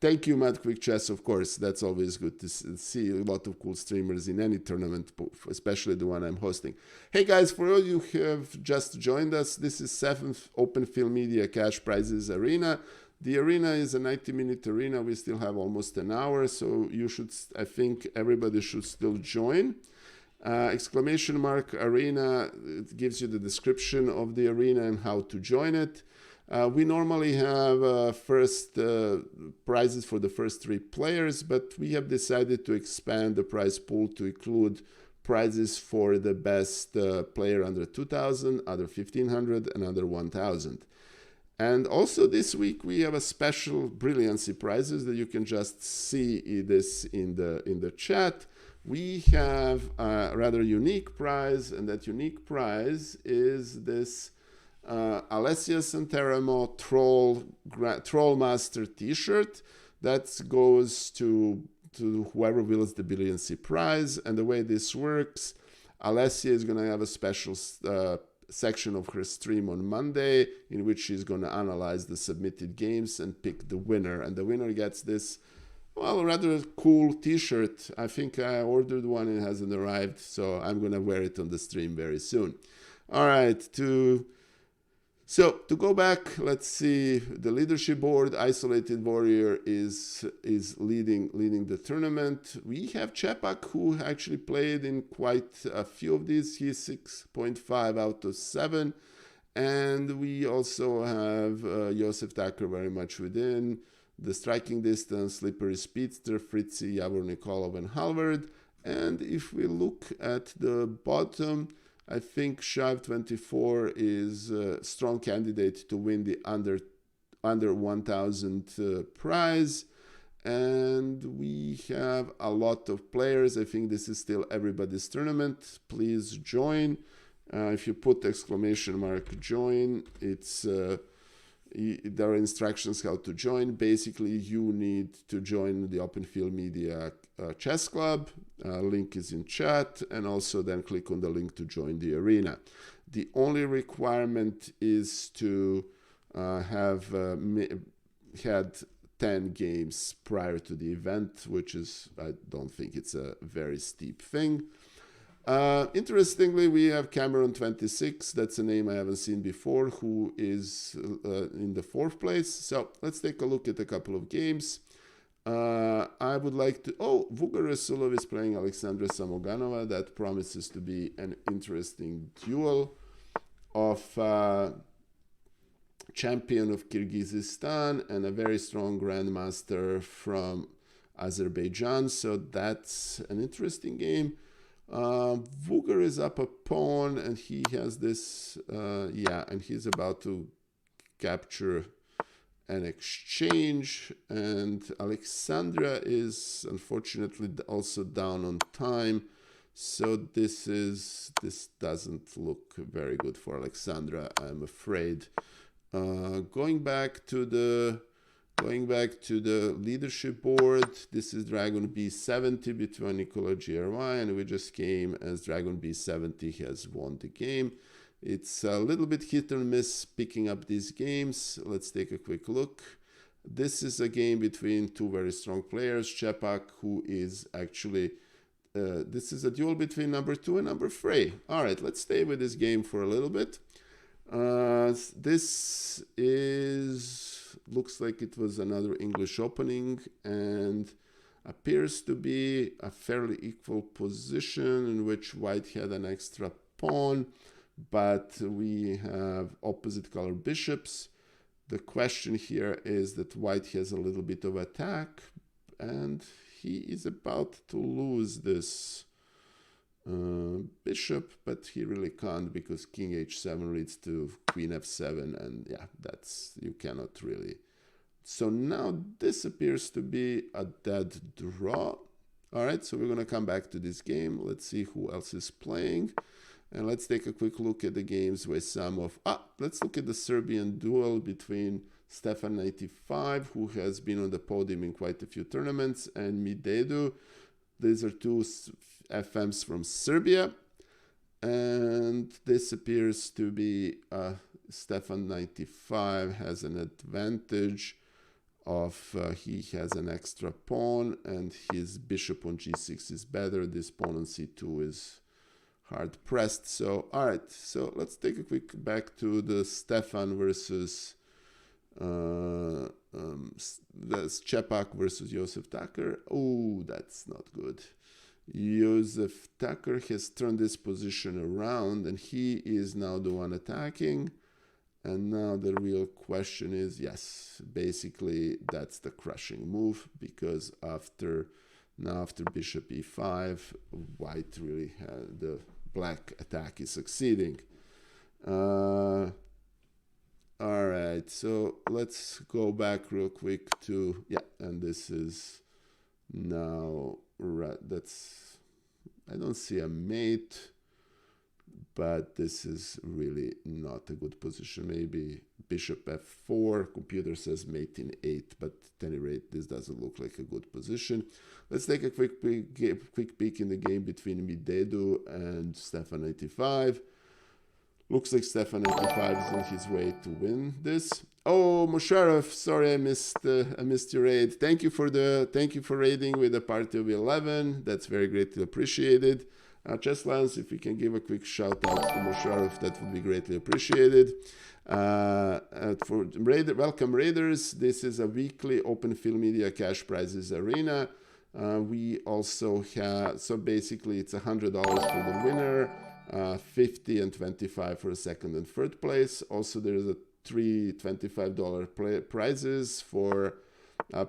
Thank you, Matt Quick Chess, of course. That's always good to see a lot of cool streamers in any tournament, especially the one I'm hosting. Hey, guys, for all you who have just joined us, this is 7th Open Film Media Cash Prizes Arena. The arena is a 90-minute arena. We still have almost an hour, so I think everybody should still join. !arena, it gives you the description of the arena and how to join it. We normally have first prizes for the first 3 players, but we have decided to expand the prize pool to include prizes for the best player under 2000, under 1500, and under 1000. And also this week we have a special Brilliancy Prizes that you can just see this in the chat. We have a rather unique prize, and that unique prize is this Alessia Santeramo Troll Master t-shirt that goes to whoever wins the Brilliancy Prize. And the way this works, Alessia is going to have a special section of her stream on Monday in which she's going to analyze the submitted games and pick the winner. And the winner gets this, rather cool t-shirt. I think I ordered one and it hasn't arrived, so I'm going to wear it on the stream very soon. All right, So to go back, let's see the leadership board. Isolated Warrior is leading the tournament. We have Chepak, who actually played in quite a few of these. He's 6.5 out of 7. And we also have Josef Tucker very much within the striking distance, Slippery Speedster, Fritzi, Javor Nikolov, and Halvard. And if we look at the bottom, I think Shive24 is a strong candidate to win the under 1000 prize. And we have a lot of players. I think this is still everybody's tournament. Please join. If you put !join, there are instructions how to join. Basically, you need to join the Open Field Media Chess Club. Link is in chat, and also then click on the link to join the arena. The only requirement is to have had 10 games prior to the event, which is, I don't think it's a very steep thing. Interestingly, we have Cameron26, that's a name I haven't seen before, who is in the 4th place. So let's take a look at a couple of games. I would like to... Oh, Vugar Rasulov is playing Alexandra Zamoganova. That promises to be an interesting duel of champion of Kyrgyzstan and a very strong grandmaster from Azerbaijan. So that's an interesting game. Vugar is up a pawn, and he has this... and he's about to capture an exchange, and Alexandra is unfortunately also down on time, so this doesn't look very good for Alexandra, I'm afraid. Going back to the leadership board, this is Dragon B70 between Nikola GRY, and we just came as Dragon B70 has won the game. It's a little bit hit or miss picking up these games. Let's take a quick look. This is a game between two very strong players. Chepak, who is actually... this is a duel between number 2 and number 3. All right, let's stay with this game for a little bit. This looks like it was another English opening and appears to be a fairly equal position in which white had an extra pawn, but we have opposite color bishops. The question here is that white has a little bit of attack, and he is about to lose this bishop, but he really can't, because king h7 leads to queen f7, and yeah, you cannot really. So now this appears to be a dead draw. All right, so we're going to come back to this game. Let's see who else is playing. And let's take a quick look at the games with some of... let's look at the Serbian duel between Stefan 95, who has been on the podium in quite a few tournaments, and Midedu. These are two FMs from Serbia. And this appears to be Stefan 95 has an advantage of... he has an extra pawn, and his bishop on g6 is better. This pawn on c2 is hard pressed. So all right, so let's take a quick back to the Stefan versus that's Chepak versus Josef Tucker. Oh, that's not good. Josef Tucker has turned this position around, and he is now the one attacking. And now the real question is, yes, basically that's the crushing move, because after bishop e5, white really had the black attack is succeeding. All right, so let's go back real quick to, and this is now, that's, I don't see a mate, but this is really not a good position. Maybe bishop f4, computer says mate in 8, but at any rate, this doesn't look like a good position. Let's take a quick peek in the game between Midedu and Stefan 95. Looks like Stefan 95 is on his way to win this. Oh, Musharraf, sorry I missed your raid. Thank you for raiding with a party of 11. That's very greatly appreciated. Chess Lance, if we can give a quick shout out to Musharraf, that would be greatly appreciated. Welcome Raiders. This is a weekly Open Field Media Cash Prizes arena. We also have, so basically it's $100 for the winner, 50 and 25 for second and third place. Also there's a $3 $25 prizes for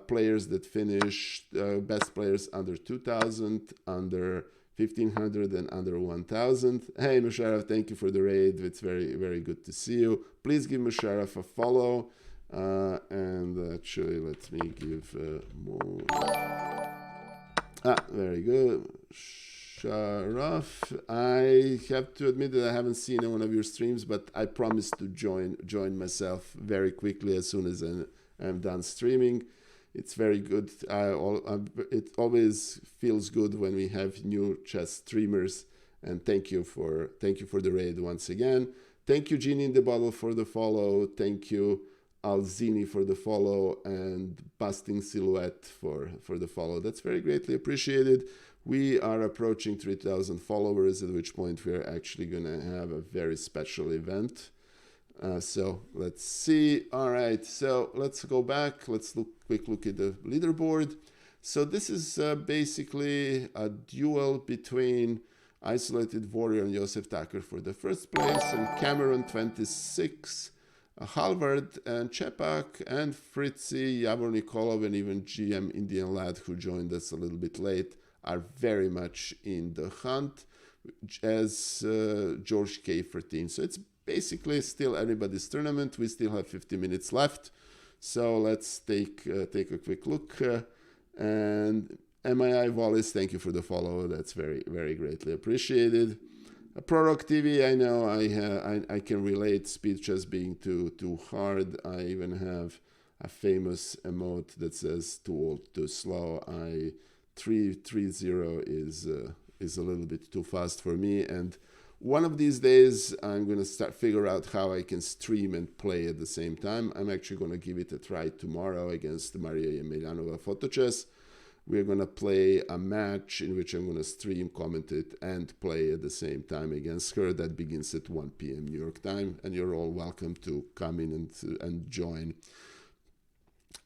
players that finish, best players under 2,000, under 1,500 and under 1,000. Hey Musharraf, thank you for the raid. It's very, very good to see you. Please give Musharraf a follow. And actually, let me give more. Very good. Sharaf, I have to admit that I haven't seen one of your streams, but I promise to join myself very quickly as soon as I'm done streaming. It's very good. It always feels good when we have new chess streamers. And thank you for the raid once again. Thank you, Genie in the Bottle, for the follow. Thank you, Alzini, for the follow, and Busting Silhouette for the follow. That's very greatly appreciated. We are approaching 3,000 followers, at which point we're actually going to have a very special event. So let's see. All right, so let's go back. Let's quick look at the leaderboard. So this is basically a duel between Isolated Warrior and Josef Tucker for the first place, and Cameron 26, Halvard and Chepak and Fritzy, Javor Nikolov, and even GM Indian Lad, who joined us a little bit late, are very much in the hunt, as George K13. So it's basically still anybody's tournament. We still have 50 minutes left. So let's take a quick look. And MII Wallace, thank you for the follow. That's very, very greatly appreciated. Prorock TV, I know I can relate speed chess being too hard. I even have a famous emote that says too old, too slow. 330 is a little bit too fast for me, and one of these days I'm going to figure out how I can stream and play at the same time. I'm actually going to give it a try tomorrow against Maria Yemelyanova Photo Chess. We're going to play a match in which I'm going to stream, comment it, and play at the same time against her. That begins at 1 p.m. New York time, and you're all welcome to come in and join.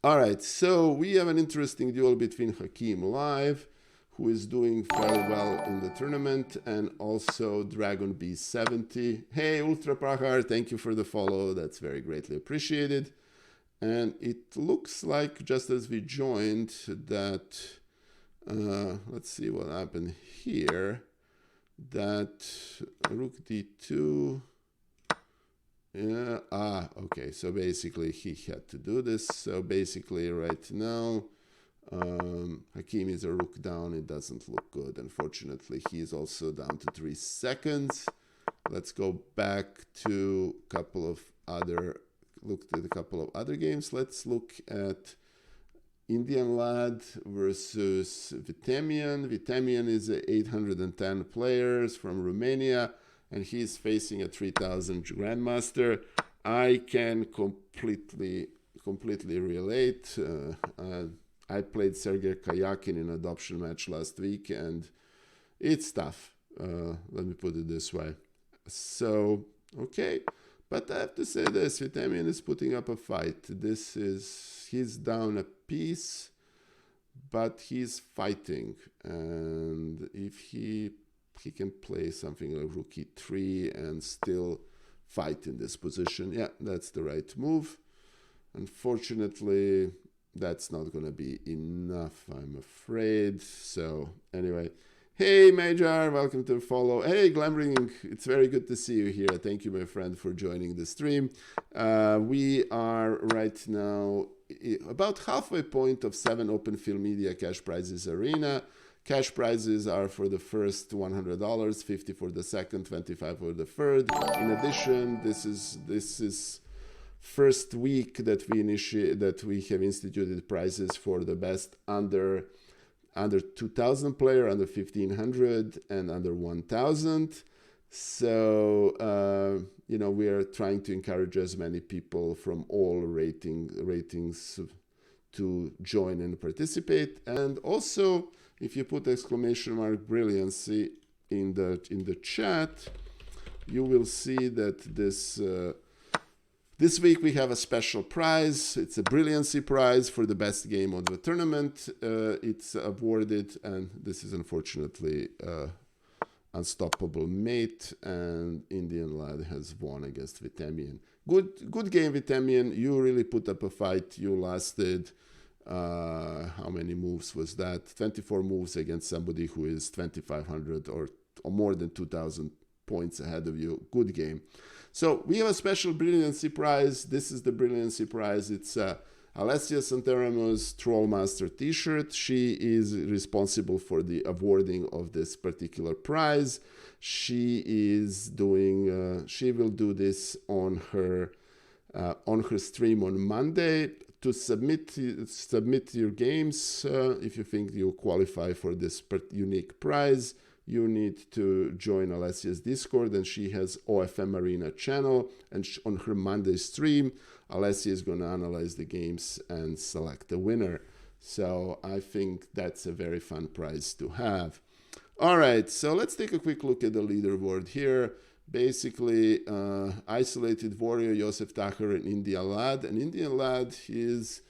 All right, so we have an interesting duel between Hakeem Live, who is doing fairly well in the tournament, and also Dragon B70. Hey, Ultra Prahar, thank you for the follow. That's very greatly appreciated. And it looks like, just as we joined, that, let's see what happened here, that Rook D2, yeah, okay, so basically he had to do this. So basically right now, Hakeem is a rook down. It doesn't look good. Unfortunately, he is also down to 3 seconds. Let's go back to looked at a couple of other games. Let's look at Indian Lad versus Vitemian. Vitemian is 810 players from Romania, and he's facing a 3000 Grandmaster. I can completely relate. I played Sergei Kayakin in an adoption match last week, and it's tough. Let me put it this way. So, okay. But I have to say this, Vitemian is putting up a fight. He's down a piece, but he's fighting. And if he can play something like Rook E3 and still fight in this position, yeah, that's the right move. Unfortunately, that's not going to be enough, I'm afraid. So anyway, hey Major, welcome to follow. Hey Glamring, it's very good to see you here. Thank you, my friend, for joining the stream. We are right now about halfway point of 7 Open Field Media Cash Prizes Arena. Cash prizes are for the first $100, 50 for the second, 25 for the third. In addition, this is first week that we have instituted prizes for the best under 2000 player, under 1500, and under 1000. So we are trying to encourage as many people from all ratings to join and participate. And also, if you put exclamation mark Brilliancy in the chat, you will see that this week we have a special prize. It's a Brilliancy Prize for the best game of the tournament. It's awarded, and this is unfortunately Unstoppable Mate, and Indian Lad has won against Vitemian. Good game, Vitemian. You really put up a fight. You lasted, how many moves was that? 24 moves against somebody who is 2500 or more than 2000 points ahead of you. Good game. So we have a special Brilliancy Prize. This is the Brilliancy Prize. It's Alessia Santeramo's Trollmaster t-shirt. She is responsible for the awarding of this particular prize. She will do this on her stream on Monday. To submit your games, if you think you qualify for this unique prize, you need to join Alessia's Discord, and she has OFM Arena channel, and on her Monday stream, Alessia is going to analyze the games and select the winner. So I think that's a very fun prize to have. All right, so let's take a quick look at the leaderboard here. basically Isolated Warrior, Josef Tacher, and Indian Lad. And Indian Lad is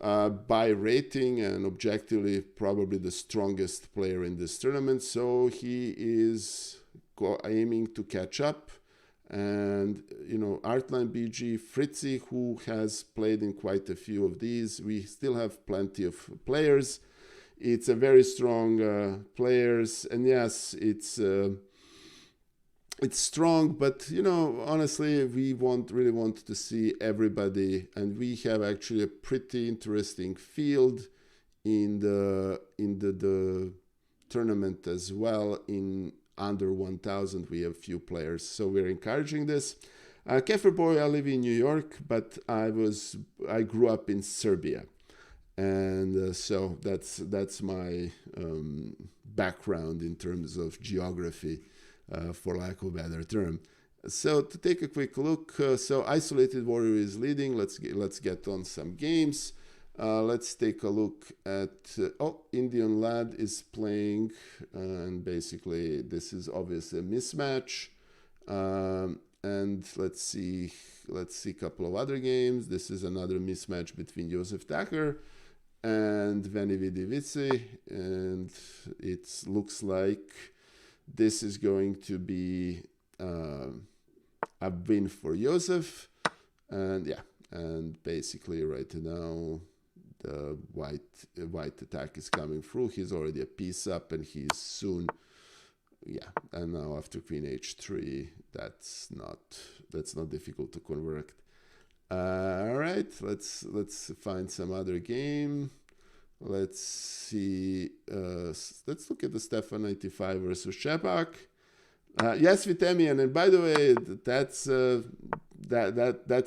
by rating and objectively probably the strongest player in this tournament. So he is aiming to catch up. And, you know, Artline BG, Fritzy, who has played in quite a few of these. We still have plenty of players. It's a very strong players. And yes, it's strong, but, you know, honestly, we really want to see everybody. And we have actually a pretty interesting field in the tournament as well. In under 1,000, we have few players, so we're encouraging this. Kefir boy, I live in New York, but I grew up in Serbia, and so that's my background in terms of geography, for lack of a better term. So to take a quick look, so Isolated Warrior is leading. Let's get on some games. Let's take a look at, Indian Lad is playing, and basically this is obviously a mismatch. And let's see a couple of other games. This is another mismatch between Josef Tacher and Veni Vidi Vici, and it looks like this is going to be a win for Josef. And yeah, and basically right now the white attack is coming through. He's already a piece up, and he's soon, yeah. And now after Queen H3, that's not difficult to convert. All right, let's find some other game. Let's see. Let's look at the Stefan 95 versus Shepak. Yes, Vitemian, and by the way, that's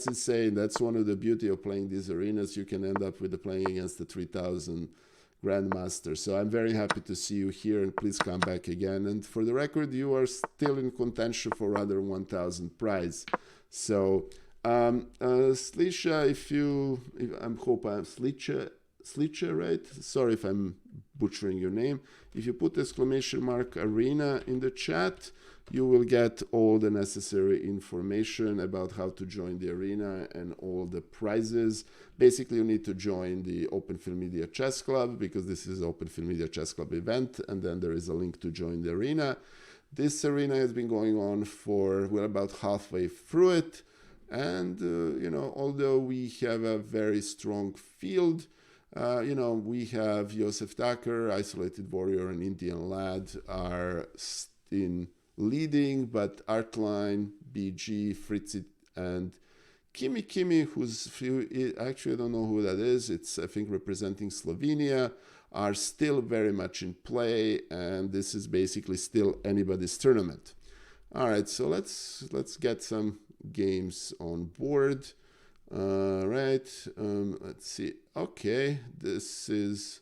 insane. That's one of the beauty of playing these arenas. You can end up playing against the 3,000 Grandmaster. So I'm very happy to see you here, and please come back again. And for the record, you are still in contention for other 1,000 prize. So Slisha, Slicha, right? Sorry if I'm butchering your name. If you put !arena in the chat, you will get all the necessary information about how to join the arena and all the prizes. Basically, you need to join the Open Film Media Chess Club, because this is Open Film Media Chess Club event, and then there is a link to join the arena. This arena has been going on we're about halfway through it, and although we have a very strong field, we have Josef Tacher, Isolated Warrior, and Indian Lad are in leading, but Artline, BG, Fritzy, and Kimi, actually I don't know who that is. It's, I think, representing Slovenia, are still very much in play, and this is basically still anybody's tournament. All right, so let's get some games on board. Let's see. Okay, this is...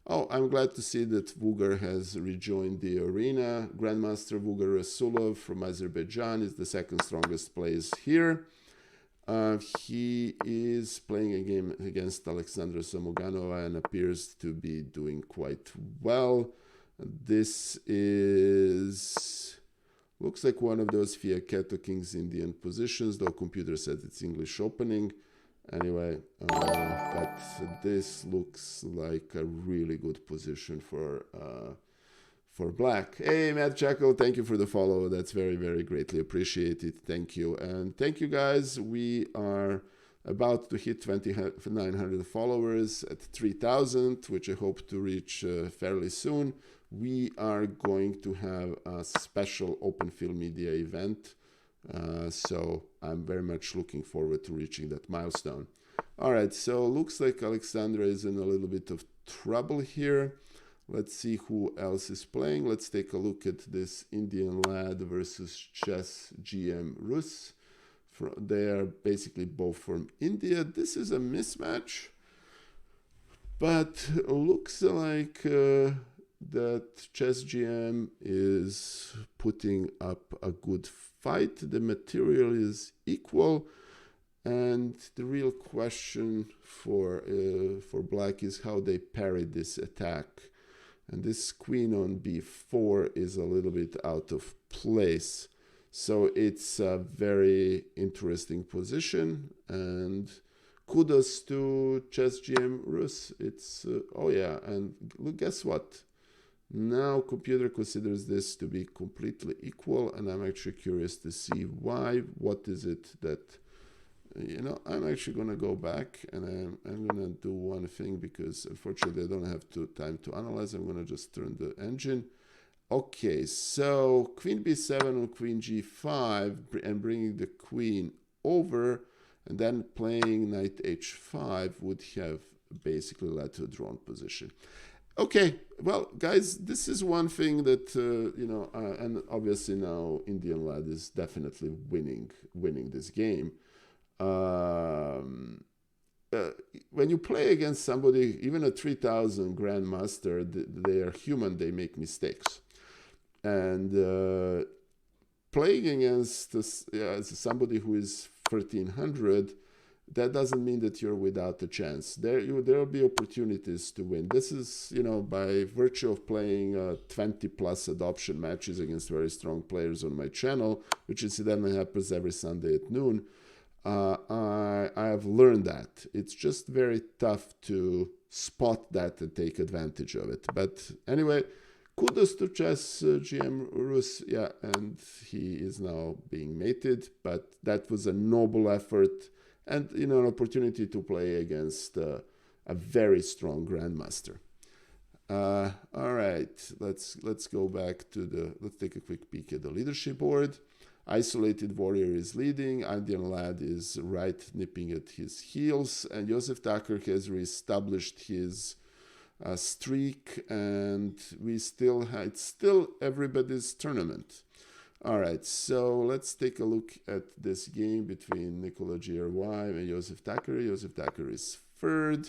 Oh, I'm glad to see that Vugar has rejoined the arena. Grandmaster Vugar Rasulov from Azerbaijan is the second strongest player here. He is playing a game against Alexandra Zamoganova and appears to be doing quite well. This looks like one of those Fiaketo King's Indian positions, though computer says it's English opening. Anyway, but this looks like a really good position for black. Hey, Matt Jackal, thank you for the follow. That's very, very greatly appreciated. Thank you. And thank you, guys. We are about to hit 2,900 followers at 3,000, which I hope to reach fairly soon. We are going to have a special Open Film Media event. So I'm very much looking forward to reaching that milestone. All right, so looks like Alexandra is in a little bit of trouble here. Let's see who else is playing. Let's take a look at this Indian Lad versus Chess GM Rus. They are basically both from India. This is a mismatch, but looks like that Chess GM is putting up a good fight. The material is equal, and the real question for black is how they parry this attack. And this queen on b4 is a little bit out of place. So it's a very interesting position, and kudos to Chess GM Rus. It's oh yeah, and look, guess what? Now computer considers this to be completely equal, and I'm actually curious to see why. What is it that, I'm actually going to go back, and I'm going to do one thing, because unfortunately I don't have time to analyze. I'm going to just turn the engine. Okay, so queen b7 on queen g5 and bringing the queen over, and then playing knight h5 would have basically led to a drawn position. Okay, well, guys, this is one thing that, and obviously now Indian lad is definitely winning this game. When you play against somebody, even a 3000 grandmaster, they are human, they make mistakes. And playing against somebody who is 1300, that doesn't mean that you're without a chance. There will be opportunities to win. This is, by virtue of playing 20 plus adoption matches against very strong players on my channel, which incidentally happens every Sunday at noon. I have learned that it's just very tough to spot that and take advantage of it. But anyway, kudos to Chess GM Rus, yeah, and he is now being mated. But that was a noble effort, and an opportunity to play against a very strong grandmaster. All right, let's go back to let's take a quick peek at the leadership board. Isolated Warrior is leading, Indian Lad is right nipping at his heels, and Josef Tucker has reestablished his streak, and it's still everybody's tournament. All right, so let's take a look at this game between Nikola GRY and Josef Tucker. Josef Tucker is third.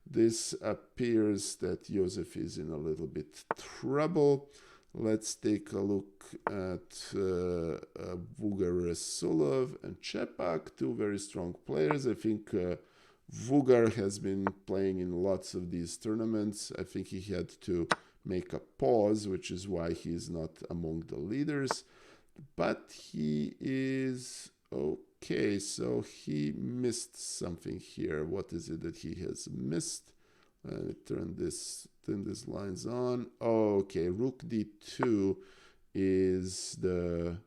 This appears that Josef is in a little bit trouble. Let's take a look at Vugar Rasulov and Chepak, two very strong players. I think Vugar has been playing in lots of these tournaments. I think he had to make a pause, which is why he's not among the leaders. But he is okay, so he missed something here. What is it that he has missed? Let me turn these lines on. Oh, okay, Rook D2 is the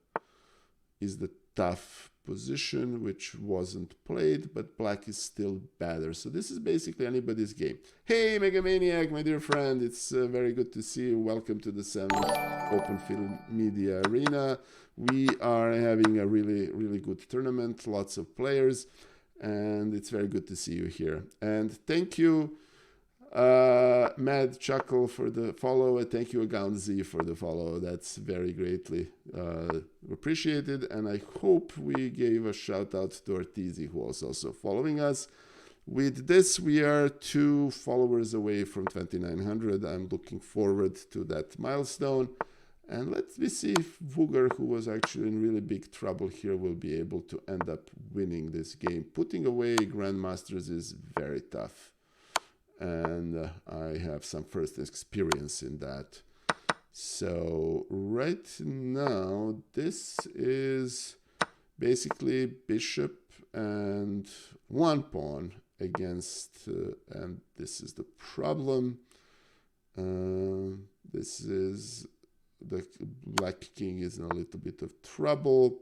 tough position, which wasn't played, but black is still better. So this is basically anybody's game. Hey, Megamaniac, my dear friend, it's very good to see you. Welcome to the 7th Open Field Media Arena. We are having a really, really good tournament, lots of players, and it's very good to see you here. And thank you, Mad Chuckle, for the follow, and thank you, Aganzi, for the follow. That's very greatly appreciated, and I hope we gave a shout out to Ortizi, who was also following us. With this, we are 2 followers away from 2900. I'm looking forward to that milestone, and let me see if Vugar, who was actually in really big trouble here, will be able to end up winning this game. Putting away grandmasters is very tough, and I have some first experience in that. So right now, this is basically bishop and 1 pawn against, and this is the problem. This is the black king is in a little bit of trouble,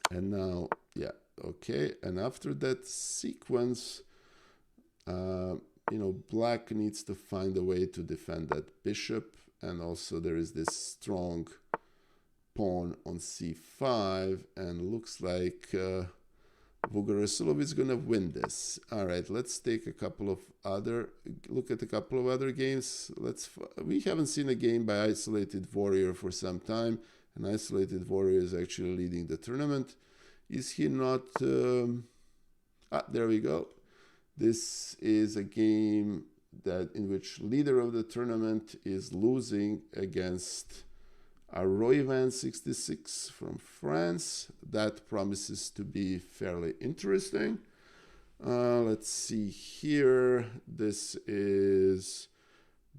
and now, yeah, okay, and after that sequence, black needs to find a way to defend that bishop, and also there is this strong pawn on c5, and looks like Vugar Rasulov is going to win this. All right, let's take look at a couple of other games. We haven't seen a game by Isolated Warrior for some time, and Isolated Warrior is actually leading the tournament. Is he not? There we go. This is a game in which leader of the tournament is losing against a Royvan 66 from France. That promises to be fairly interesting. Let's see here. This is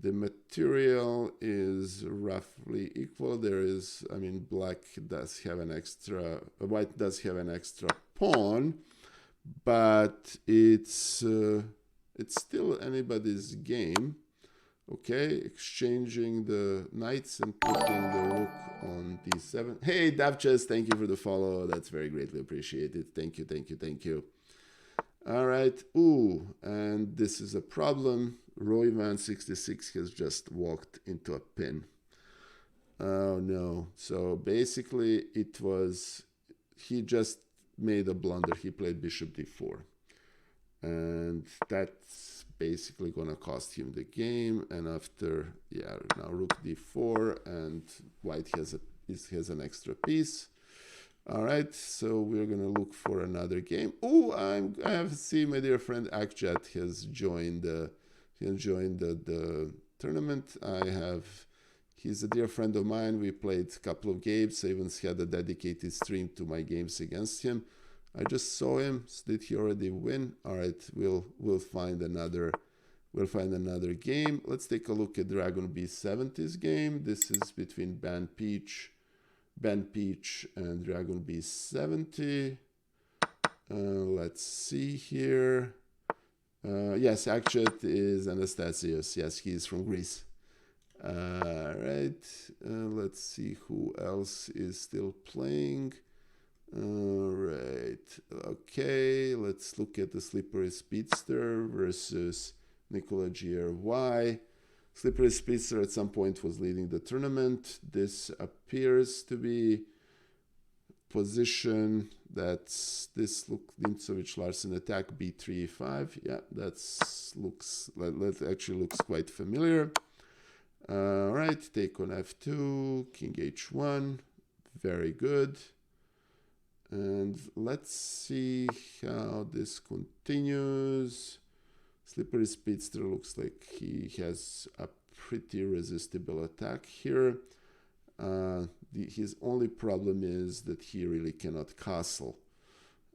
The material is roughly equal. There is, I mean, black does have an extra, white does have an extra pawn, but it's still anybody's game. Okay, exchanging the knights and putting the rook on d7. Hey, Davchess, thank you for the follow. That's very greatly appreciated. Thank you, thank you, thank you. All right. Ooh, and this is a problem. Royvan66 has just walked into a pin. Oh, no. So basically, he just made a blunder. He played bishop d4. And that's basically going to cost him the game. And after, yeah, now rook d4, and white has an extra piece. All right, so we're going to look for another game. Oh, I have seen my dear friend Akjat has joined the tournament. He's a dear friend of mine. We played a couple of games. I even had a dedicated stream to my games against him. I just saw him. Did he already win? All right, we'll find another game. Let's take a look at Dragon B70's game. This is between Ben Peach and Dragon B70. Let's see here. Yes, Akchet is Anastasios. Yes, he's from Greece. Right. Let's see who else is still playing. Right. Okay, let's look at the Slippery Speedster versus Nikola GRY. Slippery Speedster at some point was leading the tournament. This appears to be position that's this Nimtsovich Larsen attack b3e5. Yeah, that actually looks quite familiar. All right, take on f2, king h1, very good. And let's see how this continues. Slippery Speedster looks like he has a pretty resistible attack here. His only problem is that he really cannot castle.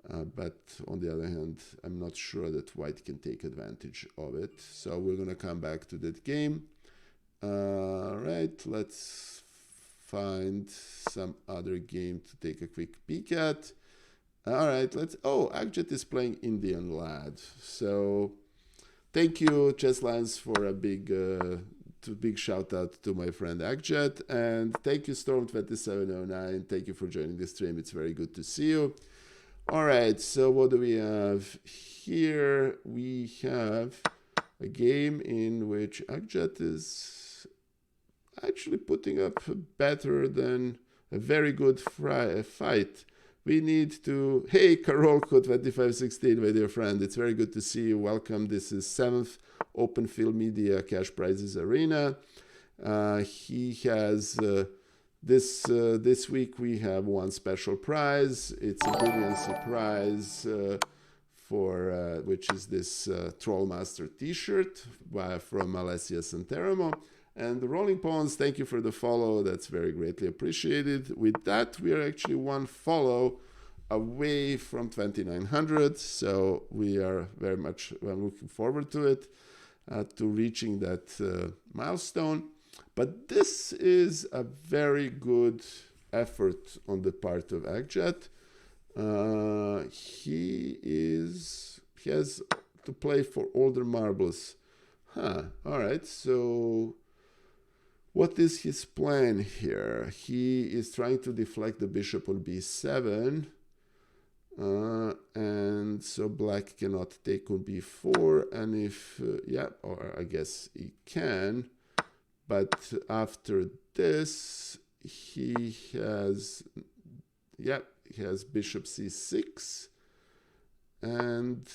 But on the other hand, I'm not sure that white can take advantage of it. So we're going to come back to that game. Right, let's find some other game to take a quick peek at. All right, Akjet is playing Indian Lad. So thank you, Chesslands, for a big shout out to my friend Akjet. And thank you, Storm2709. Thank you for joining the stream. It's very good to see you. All right, so what do we have here? We have a game in which Akjet is actually putting up better than a very good fight. We need to... Hey, Karolko2516, my dear friend. It's very good to see you. Welcome. This is 7th Open Field Media Cash Prizes Arena. He has... This week we have one special prize. It's a Brilliancy Prize which is this Trollmaster t-shirt from Alessia Santeramo. And the Rolling Pawns, thank you for the follow. That's very greatly appreciated. With that, we are actually one follow away from 2900. So we are very much looking forward to it, to reaching that milestone. But this is a very good effort on the part of Akjet. He has to play for older marbles. All right, so... what is his plan here? He is trying to deflect the bishop on b7. And so black cannot take on b4. And if, or I guess he can. But after this, he has bishop c6. And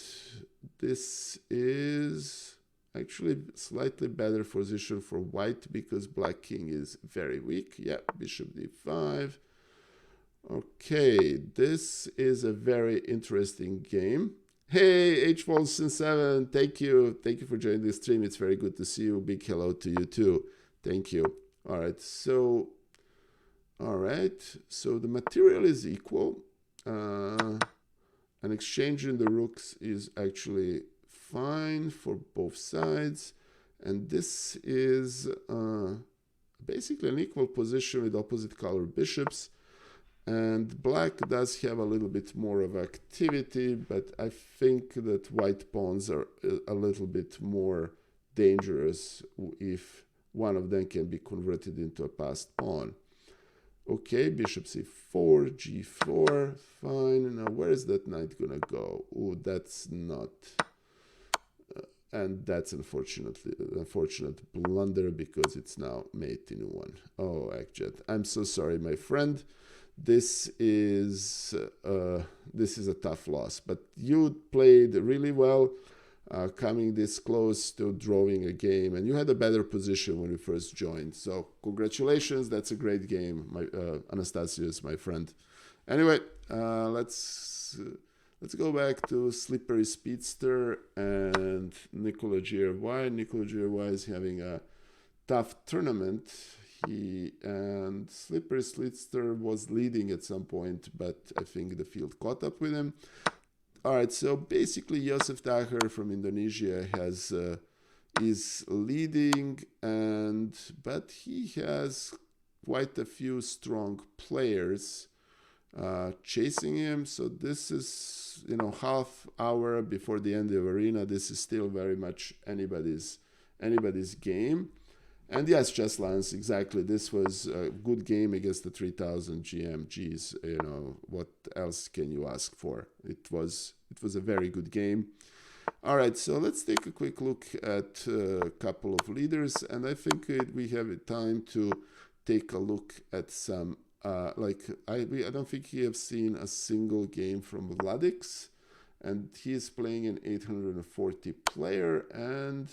this is... actually slightly better position for white because black king is very weak. Yeah, bishop d5. Okay, this is a very interesting game. Hey, HWolson7, thank you. Thank you for joining the stream. It's very good to see you. Big hello to you too. Thank you. All right, so the material is equal. An exchange in the rooks is actually fine for both sides, And this is basically an equal position with opposite color bishops. And black does have a little bit more of activity, but I think that white pawns are a little bit more dangerous if one of them can be converted into a passed pawn. Okay, bishop c4, g4, fine. Now where is that knight gonna go? Oh, that's not... and that's unfortunate blunder because it's now mate in one. Oh, Akjet, I'm so sorry, my friend. This is a tough loss, but you played really well, coming this close to drawing a game, and you had a better position when you first joined. So congratulations, that's a great game, my Anastasius, my friend. Anyway, let's go back to Slippery Speedster and Nikola GRY. Nikola GRY is having a tough tournament. And Slippery Speedster was leading at some point, but I think the field caught up with him. All right, so basically Josef Taher from Indonesia is leading, but he has quite a few strong players chasing him. So this is, half hour before the end of the arena. This is still very much anybody's game. And yes, Chess Lance, exactly. This was a good game against the 3000 GMGs. What else can you ask for? It was a very good game. All right, so let's take a quick look at a couple of leaders, and I think we have time to take a look at some. I don't think we have seen a single game from Vladix, and he is playing an 840 player, and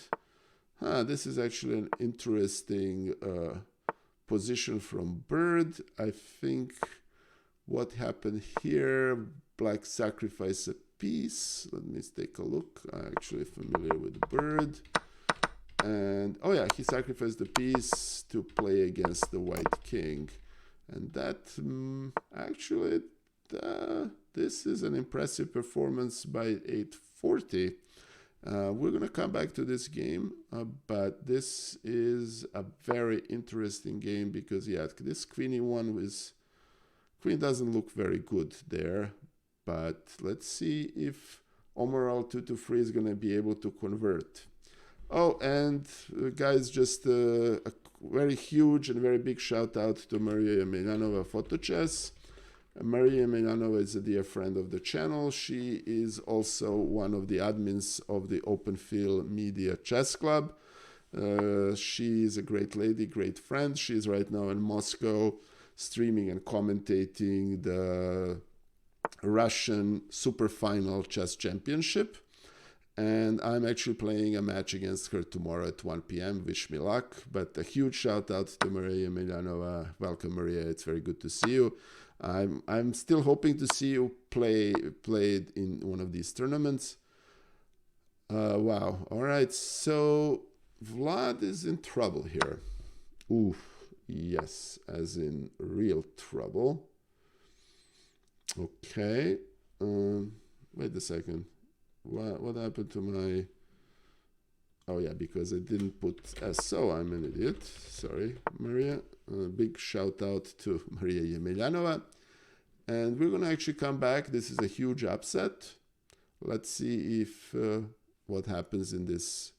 this is actually an interesting position from Bird. I think what happened here, black sacrifice a piece. Let me take a look. I'm actually familiar with Bird. And, oh yeah, he sacrificed the piece to play against the white king. And that, actually, this is an impressive performance by 840. We're going to come back to this game, but this is a very interesting game because, yeah, this queen e1 queen doesn't look very good there, but let's see if Omoral 223 is going to be able to convert. Oh, and guys, just a very huge and very big shout out to Maria Yemelyanova Photo Chess. Maria Yemelyanova is a dear friend of the channel. She is also one of the admins of the Open Field Media Chess Club. She is a great lady, great friend. She is right now in Moscow streaming and commentating the Russian Super Final Chess Championship. And I'm actually playing a match against her tomorrow at 1 p.m. Wish me luck. But a huge shout out to Maria Yemelyanova. Welcome, Maria. It's very good to see you. I'm still hoping to see you played in one of these tournaments. Wow. All right. So Vlad is in trouble here. Oof. Yes, as in real trouble. Okay. Wait a second. What happened to my... Oh, yeah, because I didn't put SO. I'm an idiot. Sorry, Maria. Big shout out to Maria Yemelyanova. And we're going to actually come back. This is a huge upset. Let's see if what happens in this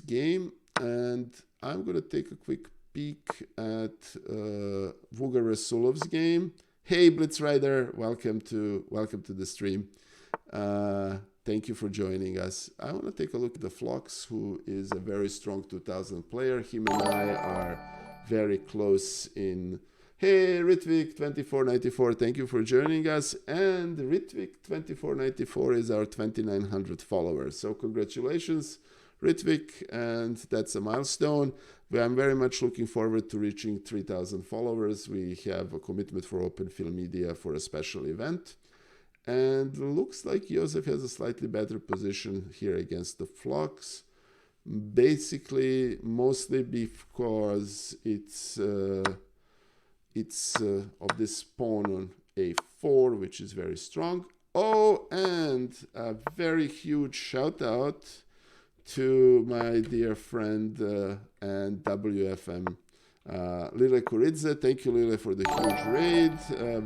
game. And I'm going to take a quick peek at Vuga Rasulov's game. Hey, Blitzrider, welcome to the stream. Thank you for joining us. I want to take a look at the Flox, who is a very strong 2000 player. Him and I are very close in... Hey, Ritvik2494, thank you for joining us. And Ritvik2494 is our 2900 followers. So congratulations, Ritvik, and that's a milestone. I'm very much looking forward to reaching 3000 followers. We have a commitment for Open Field Media for a special event. And looks like Josef has a slightly better position here against the Flox. Basically, mostly because it's of this pawn on a4, which is very strong. Oh, and a very huge shout out to my dear friend and WFM, Lile Kuridze. Thank you, Lile, for the huge raid.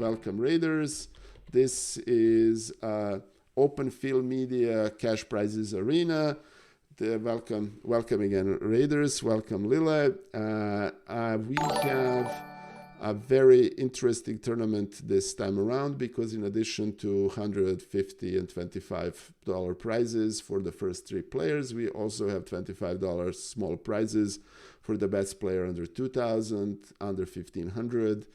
Welcome, Raiders. This is Open Field Media Cash Prizes Arena. Welcome again, Raiders. Welcome, Lile. We have a very interesting tournament this time around, because in addition to $150 and $25 prizes for the first 3 players, we also have $25 small prizes for the best player under 2,000, under 1,500,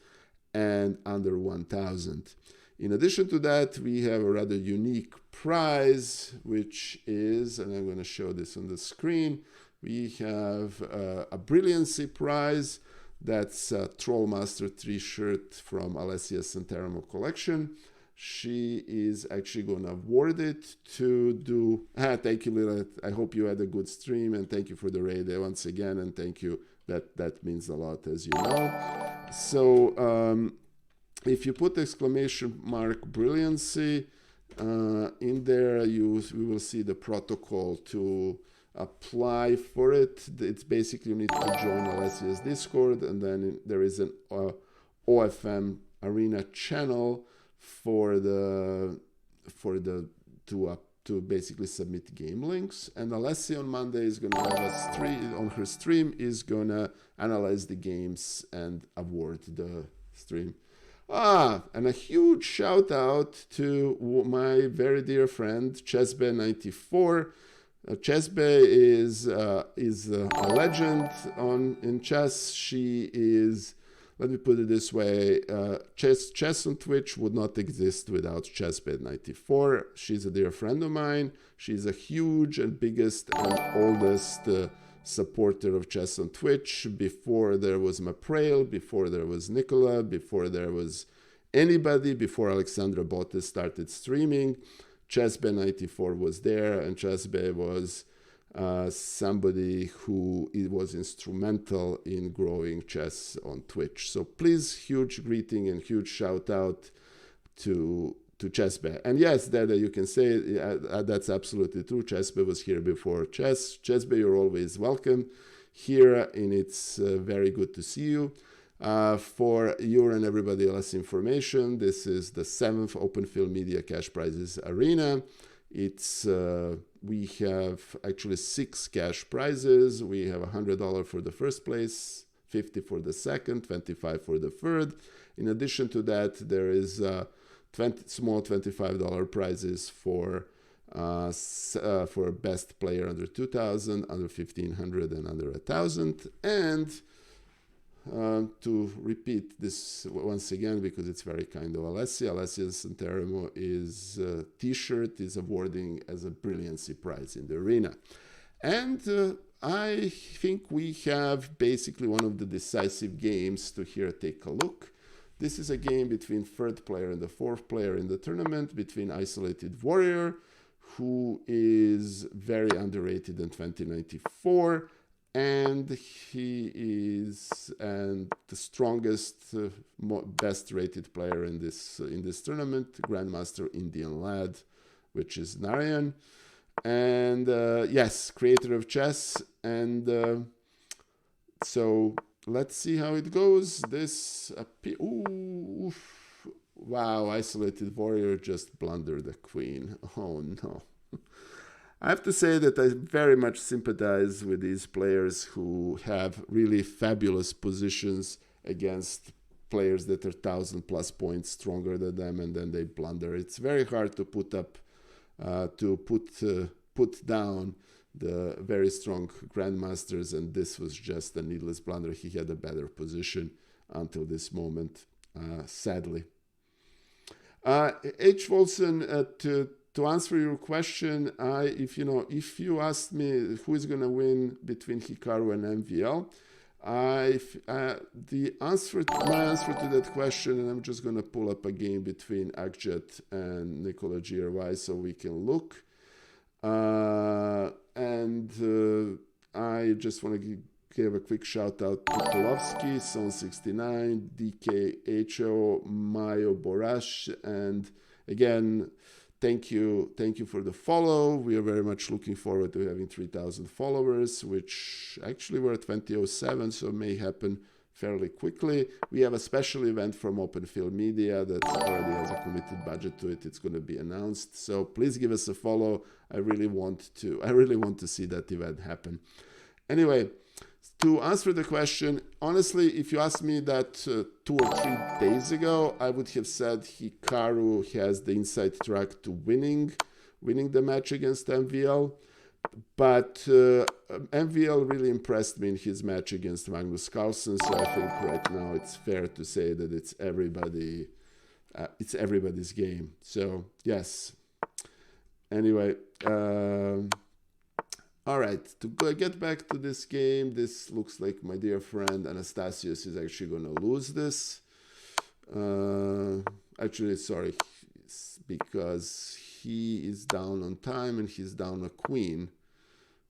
and under 1,000. In addition to that, we have a rather unique prize, which is, and I'm going to show this on the screen, we have a Brilliancy Prize. That's a Trollmaster 3 shirt from Alessia Santeramo collection. She is actually going to award it to do... thank you, Lila. I hope you had a good stream, and thank you for the raid once again, and thank you. That means a lot, as you know. So if you put exclamation mark Brilliancy in there, we will see the protocol to apply for it. It's basically, you need to join Alessia's Discord, and then there is an OFM Arena channel to basically submit game links. And Alessia on Monday is going to have a stream on her stream, is going to analyze the games and award the stream. And a huge shout out to my very dear friend Chesbe94. Chesbe is a legend in chess. She is, let me put it this way, chess on Twitch would not exist without Chesbe94. She's a dear friend of mine. She's a huge and biggest and oldest supporter of chess on Twitch. Before there was Maprail, before there was Nikola, before there was anybody, before Alexandra Zamoganova started streaming, Chesbe94 was there, and Chesbe was somebody who was instrumental in growing chess on Twitch. So please, huge greeting and huge shout out to Chesbe. And yes, that you can say that's absolutely true. Chesbe was here before chess. Chesbe, you're always welcome here, and it's very good to see you. For your and everybody else information, this is the 7th Open Field Media Cash Prizes Arena. It's we have actually 6 cash prizes. We have $100 for the first place, $50 for the second, $25 for the third. In addition to that, there is small $25 prizes for best player under 2,000, under 1,500, and under 1,000. And to repeat this once again, because it's very kind of Alessia Santeramo is t-shirt is awarding as a Brilliancy Prize in the arena. And I think we have basically one of the decisive games to here take a look. This is a game between 3rd player and the 4th player in the tournament, between Isolated Warrior, who is very underrated in 2094, and he is the strongest, best rated player in this tournament, Grandmaster Indian Lad, which is Narayan, and yes, creator of chess. And so let's see how it goes. Wow, Isolated Warrior just blundered the queen. Oh no. I have to say that I very much sympathize with these players who have really fabulous positions against players that are 1,000+ points stronger than them, and then they blunder. It's very hard to put down the very strong grandmasters, and this was just a needless blunder. He had a better position until this moment, sadly. H. Wilson, to answer your question, if you asked me who is going to win between Hikaru and MVL, my answer to that question, and I'm just going to pull up a game between Akjet and Nikola GRY so we can look. I just want to give a quick shout out to Polovsky, Son69, DKHO, Mayo Borash, and again, thank you for the follow. We are very much looking forward to having 3,000 followers, which actually we're at 2007, so it may happen fairly quickly. We have a special event from Open Field Media that already has a committed budget to it. It's going to be announced, so please give us a follow. I really want to see that event happen. Anyway, to answer the question, honestly, if you asked me that 2 or 3 days ago, I would have said Hikaru has the inside track to winning the match against MVL. But MVL really impressed me in his match against Magnus Carlsen, so I think right now it's fair to say that it's everybody's game. So yes. Anyway, all right, to get back to this game, this looks like my dear friend Anastasius is actually going to lose this. Actually, sorry, because he is down on time and he's down a queen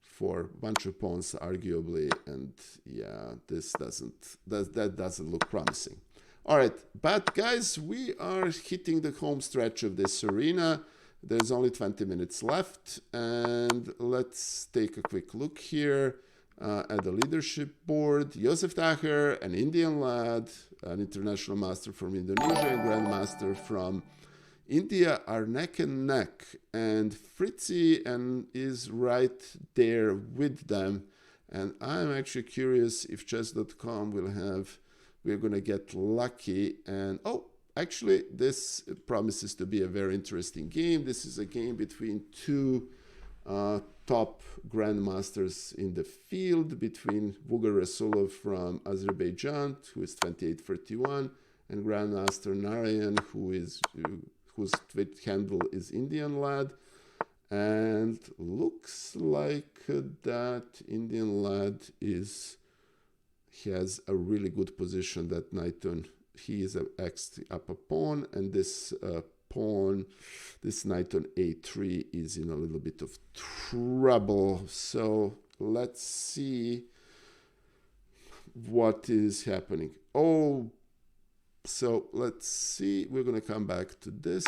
for a bunch of pawns, arguably, and yeah, that doesn't look promising. All right, but guys, we are hitting the home stretch of this arena. There's only 20 minutes left, and let's take a quick look here at the leadership board. Josef Tacher, an Indian lad, an international master from Indonesia, and grandmaster from India are neck and neck, and Fritzy is right there with them. And I'm actually curious if chess.com we're going to get lucky. And actually, this promises to be a very interesting game. This is a game between two top grandmasters in the field, between Vugar Rasulov from Azerbaijan, who is 28-31, and Grandmaster Narayan, whose tweet handle is Indian lad. And looks like that Indian lad has a really good position. That knight he is up a pawn, and this knight on a3 is in a little bit of trouble. So let's see what is happening. So let's see. We're gonna come back to this.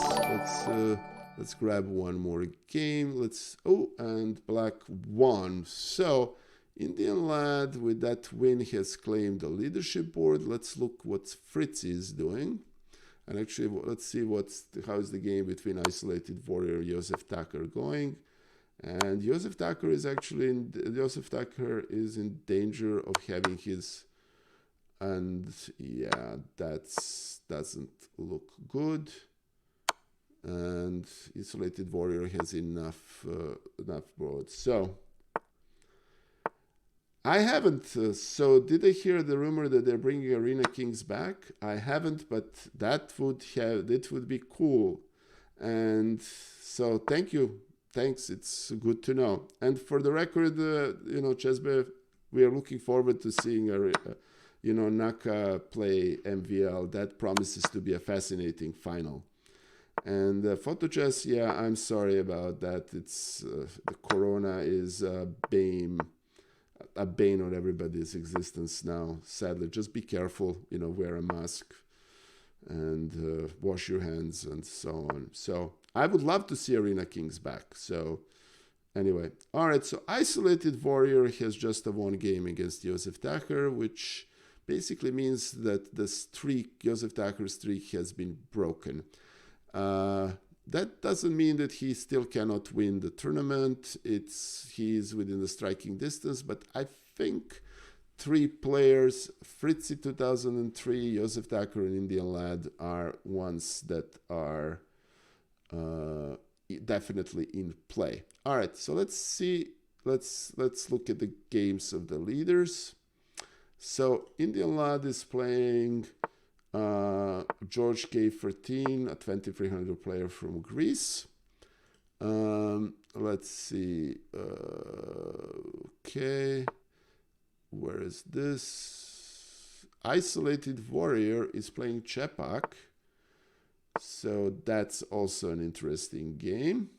Let's grab one more game. And black won. So Indian lad with that win has claimed the leadership board. Let's look what Fritz is doing. And actually, let's see how is the game between Isolated Warrior and Josef Tacher going. And Josef Tacher is in danger of having his, and yeah, that doesn't look good. And Isolated Warrior has enough boards. So I haven't. So did I hear the rumor that they're bringing Arena Kings back? I haven't, but that would be cool. And so thank you. Thanks. It's good to know. And for the record, Chessbev, we are looking forward to seeing Naka play MVL. That promises to be a fascinating final. And PhotoChess, yeah, I'm sorry about that. It's the corona is a bane on everybody's existence now. Sadly, just be careful. Wear a mask and wash your hands and so on. So I would love to see Arena Kings back. So anyway, all right. So Isolated Warrior has just won game against Josef Tacher, which basically means that the Josef Tacher's streak has been broken. That doesn't mean that he still cannot win the tournament. He's within the striking distance, but I think 3 players, Fritzy 2003, Josef Tacher, and Indian lad, are ones that are definitely in play. All right, so let's see. Let's look at the games of the leaders. So Indian lad is playing George K13, a 2300 player from Greece. Let's see. Okay, where is this? Isolated Warrior is playing Chepak. So that's also an interesting game.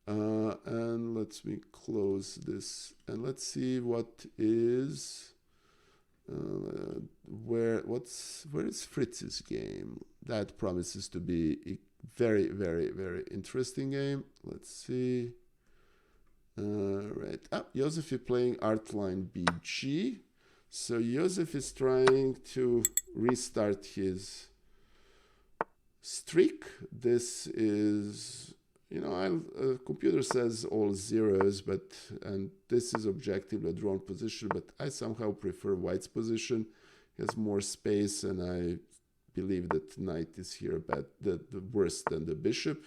And let's close this and let's see what is. Where is Fritz's game? That promises to be Very, very, very interesting game. Let's see. Right. Joseph is playing Artline BG. So Joseph is trying to restart his streak. This is, computer says all zeros, and this is objectively a drawn position, but I somehow prefer white's position. He has more space, and I believe that knight is here the worse than the bishop.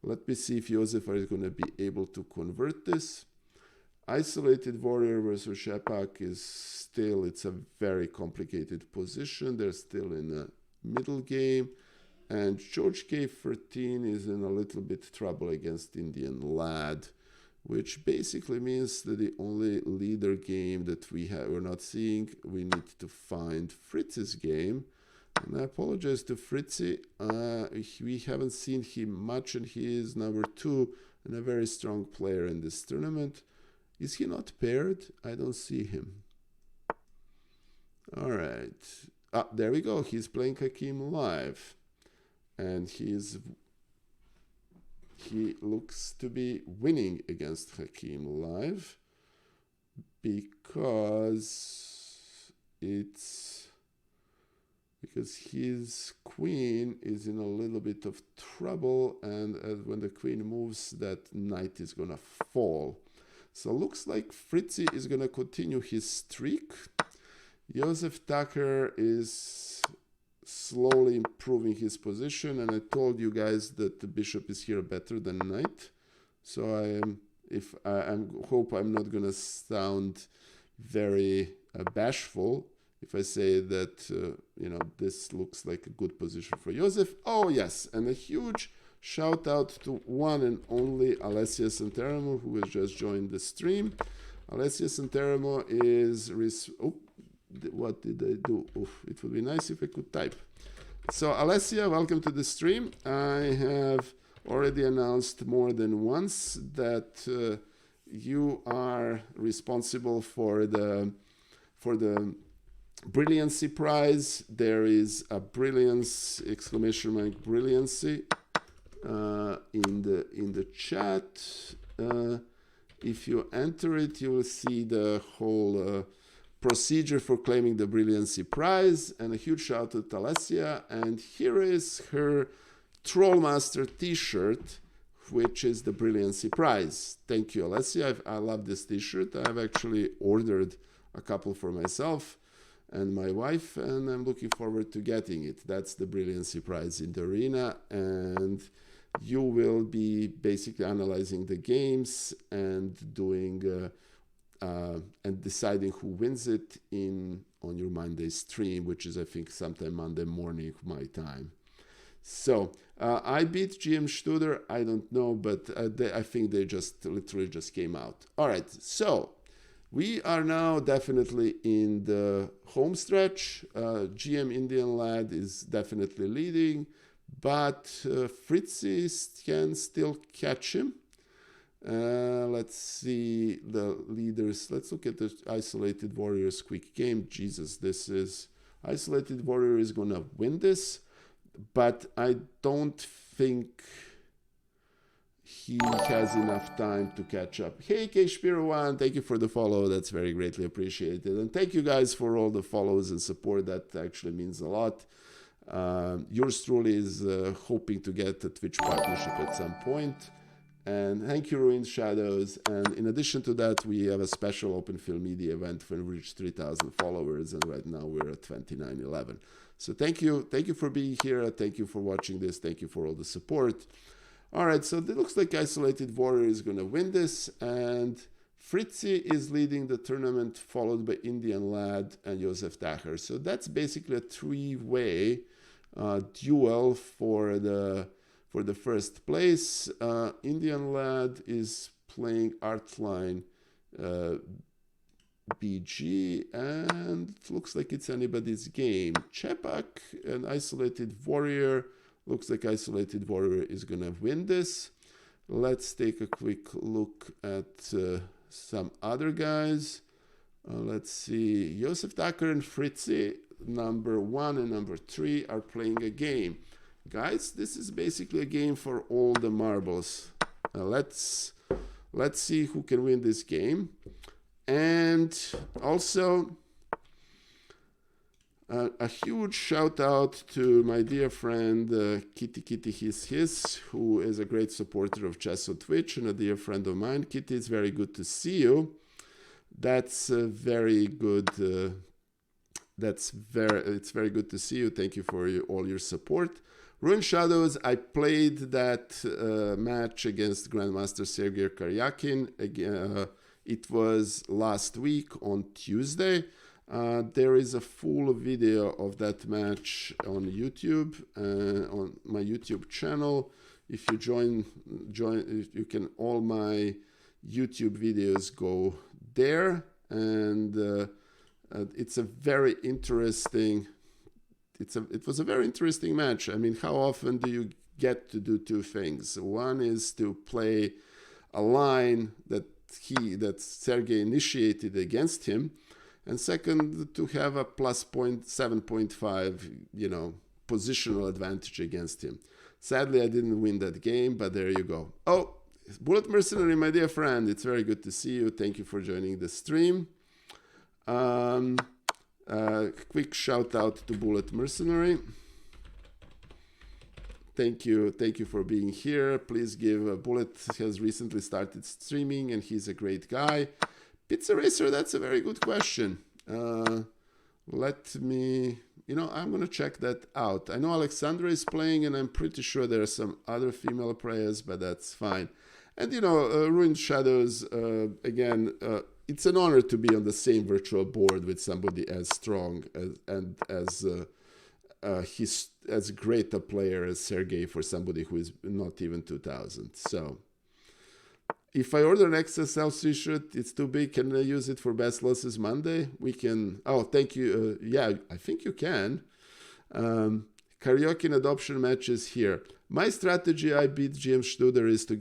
Let me see if Joseph is going to be able to convert this. Isolated warrior versus Shepak is still, it's a very complicated position. They're still in a middle game. And George K13 is in a little bit trouble against Indian Lad, which basically means that the only leader game that we're not seeing, we need to find Fritz's game. And I apologize to Fritzy. We haven't seen him much, and he is number 2 and a very strong player in this tournament. Is he not paired? I don't see him. All right. There we go. He's playing Hakim live. And he looks to be winning against Hakim live because his queen is in a little bit of trouble, and when the queen moves, that knight is gonna fall. So looks like Fritzy is gonna continue his streak. Joseph Tucker is slowly improving his position, and I told you guys that the bishop is here better than knight. So I hope I'm not gonna sound very bashful if I say that this looks like a good position for Joseph. Oh yes, and a huge shout out to one and only Alessia Santeramo, who has just joined the stream. Alessia Santeramo is what did I do? Oof, it would be nice if I could type. So Alessia, welcome to the stream. I have already announced more than once that you are responsible for the Brilliancy Prize. There is a brilliance brilliancy in the chat. If you enter it, you will see the whole procedure for claiming the Brilliancy Prize, and a huge shout out to Alessia. And here is her Trollmaster t-shirt, which is the Brilliancy Prize. Thank you, Alessia. I love this t-shirt. I've actually ordered a couple for myself and my wife, and I'm looking forward to getting it. That's the Brilliancy Prize in the arena, and you will be basically analyzing the games and doing and deciding who wins it on your Monday stream, which is I think sometime Monday morning my time. So I beat GM Studer. I don't know, but I think they literally just came out. All right, so we are now definitely in the home stretch. GM Indian Lad is definitely leading, but Fritzy can still catch him. Let's see the leaders. Let's look at the Isolated Warriors quick game. Jesus, this is Isolated Warrior is gonna win this, but I don't think he has enough time to catch up. Hey, K-Spiro1, thank you for the follow. That's very greatly appreciated. And thank you guys for all the follows and support. That actually means a lot. Yours truly is hoping to get a Twitch partnership at some point. And thank you, Ruined Shadows. And in addition to that, we have a special Open Film Media event when we reach 3,000 followers. And right now we're at 2911. So thank you. Thank you for being here. Thank you for watching this. Thank you for all the support. All right, so it looks like Isolated Warrior is going to win this. And Fritzy is leading the tournament, followed by Indian Lad and Josef Tacher. So that's basically a three-way duel for the first place. Indian Lad is playing Artline BG, and it looks like it's anybody's game. Chepak and Isolated Warrior. Looks like Isolated Warrior is going to win this. Let's take a quick look at some other guys. Let's see. Josef Tacker and Fritzy, number 1 and number 3, are playing a game. guys, this is basically a game for all the marbles. Let's see who can win this game. And also a huge shout out to my dear friend Kitty His, who is a great supporter of chess on Twitch and a dear friend of mine. Kitty, it's very good to see you. That's very good. It's very good to see you. Thank you for all your support. Ruined Shadows, I played that match against Grandmaster Sergei Karyakin. It was last week on Tuesday. There is a full video of that match on YouTube, on my YouTube channel. If you join, you can, all my YouTube videos go there. And it's a very interesting, it was a very interesting match. I mean, how often do you get to do two things? One is to play a line that Sergei initiated against him, and second, to have a plus 7.5, positional advantage against him. Sadly, I didn't win that game, but there you go. Oh, Bullet Mercenary, my dear friend, it's very good to see you. Thank you for joining the stream. Quick shout out to Bullet Mercenary. Thank you for being here. Please give Bullet has recently started streaming and he's a great guy. Pizza Racer, that's a very good question. Let me, I'm gonna check that out. I know Alexandra is playing and I'm pretty sure there are some other female players, but that's fine. And Ruined Shadows, again, it's an honor to be on the same virtual board with somebody as strong and as great a player as Sergei for somebody who is not even 2000. So if I order an XSL t-shirt, it's too big. Can I use it for Best Losses Monday? We can. Oh, thank you. Yeah, I think you can. Karaoke and adoption matches here. My strategy, I beat GM Studer, is to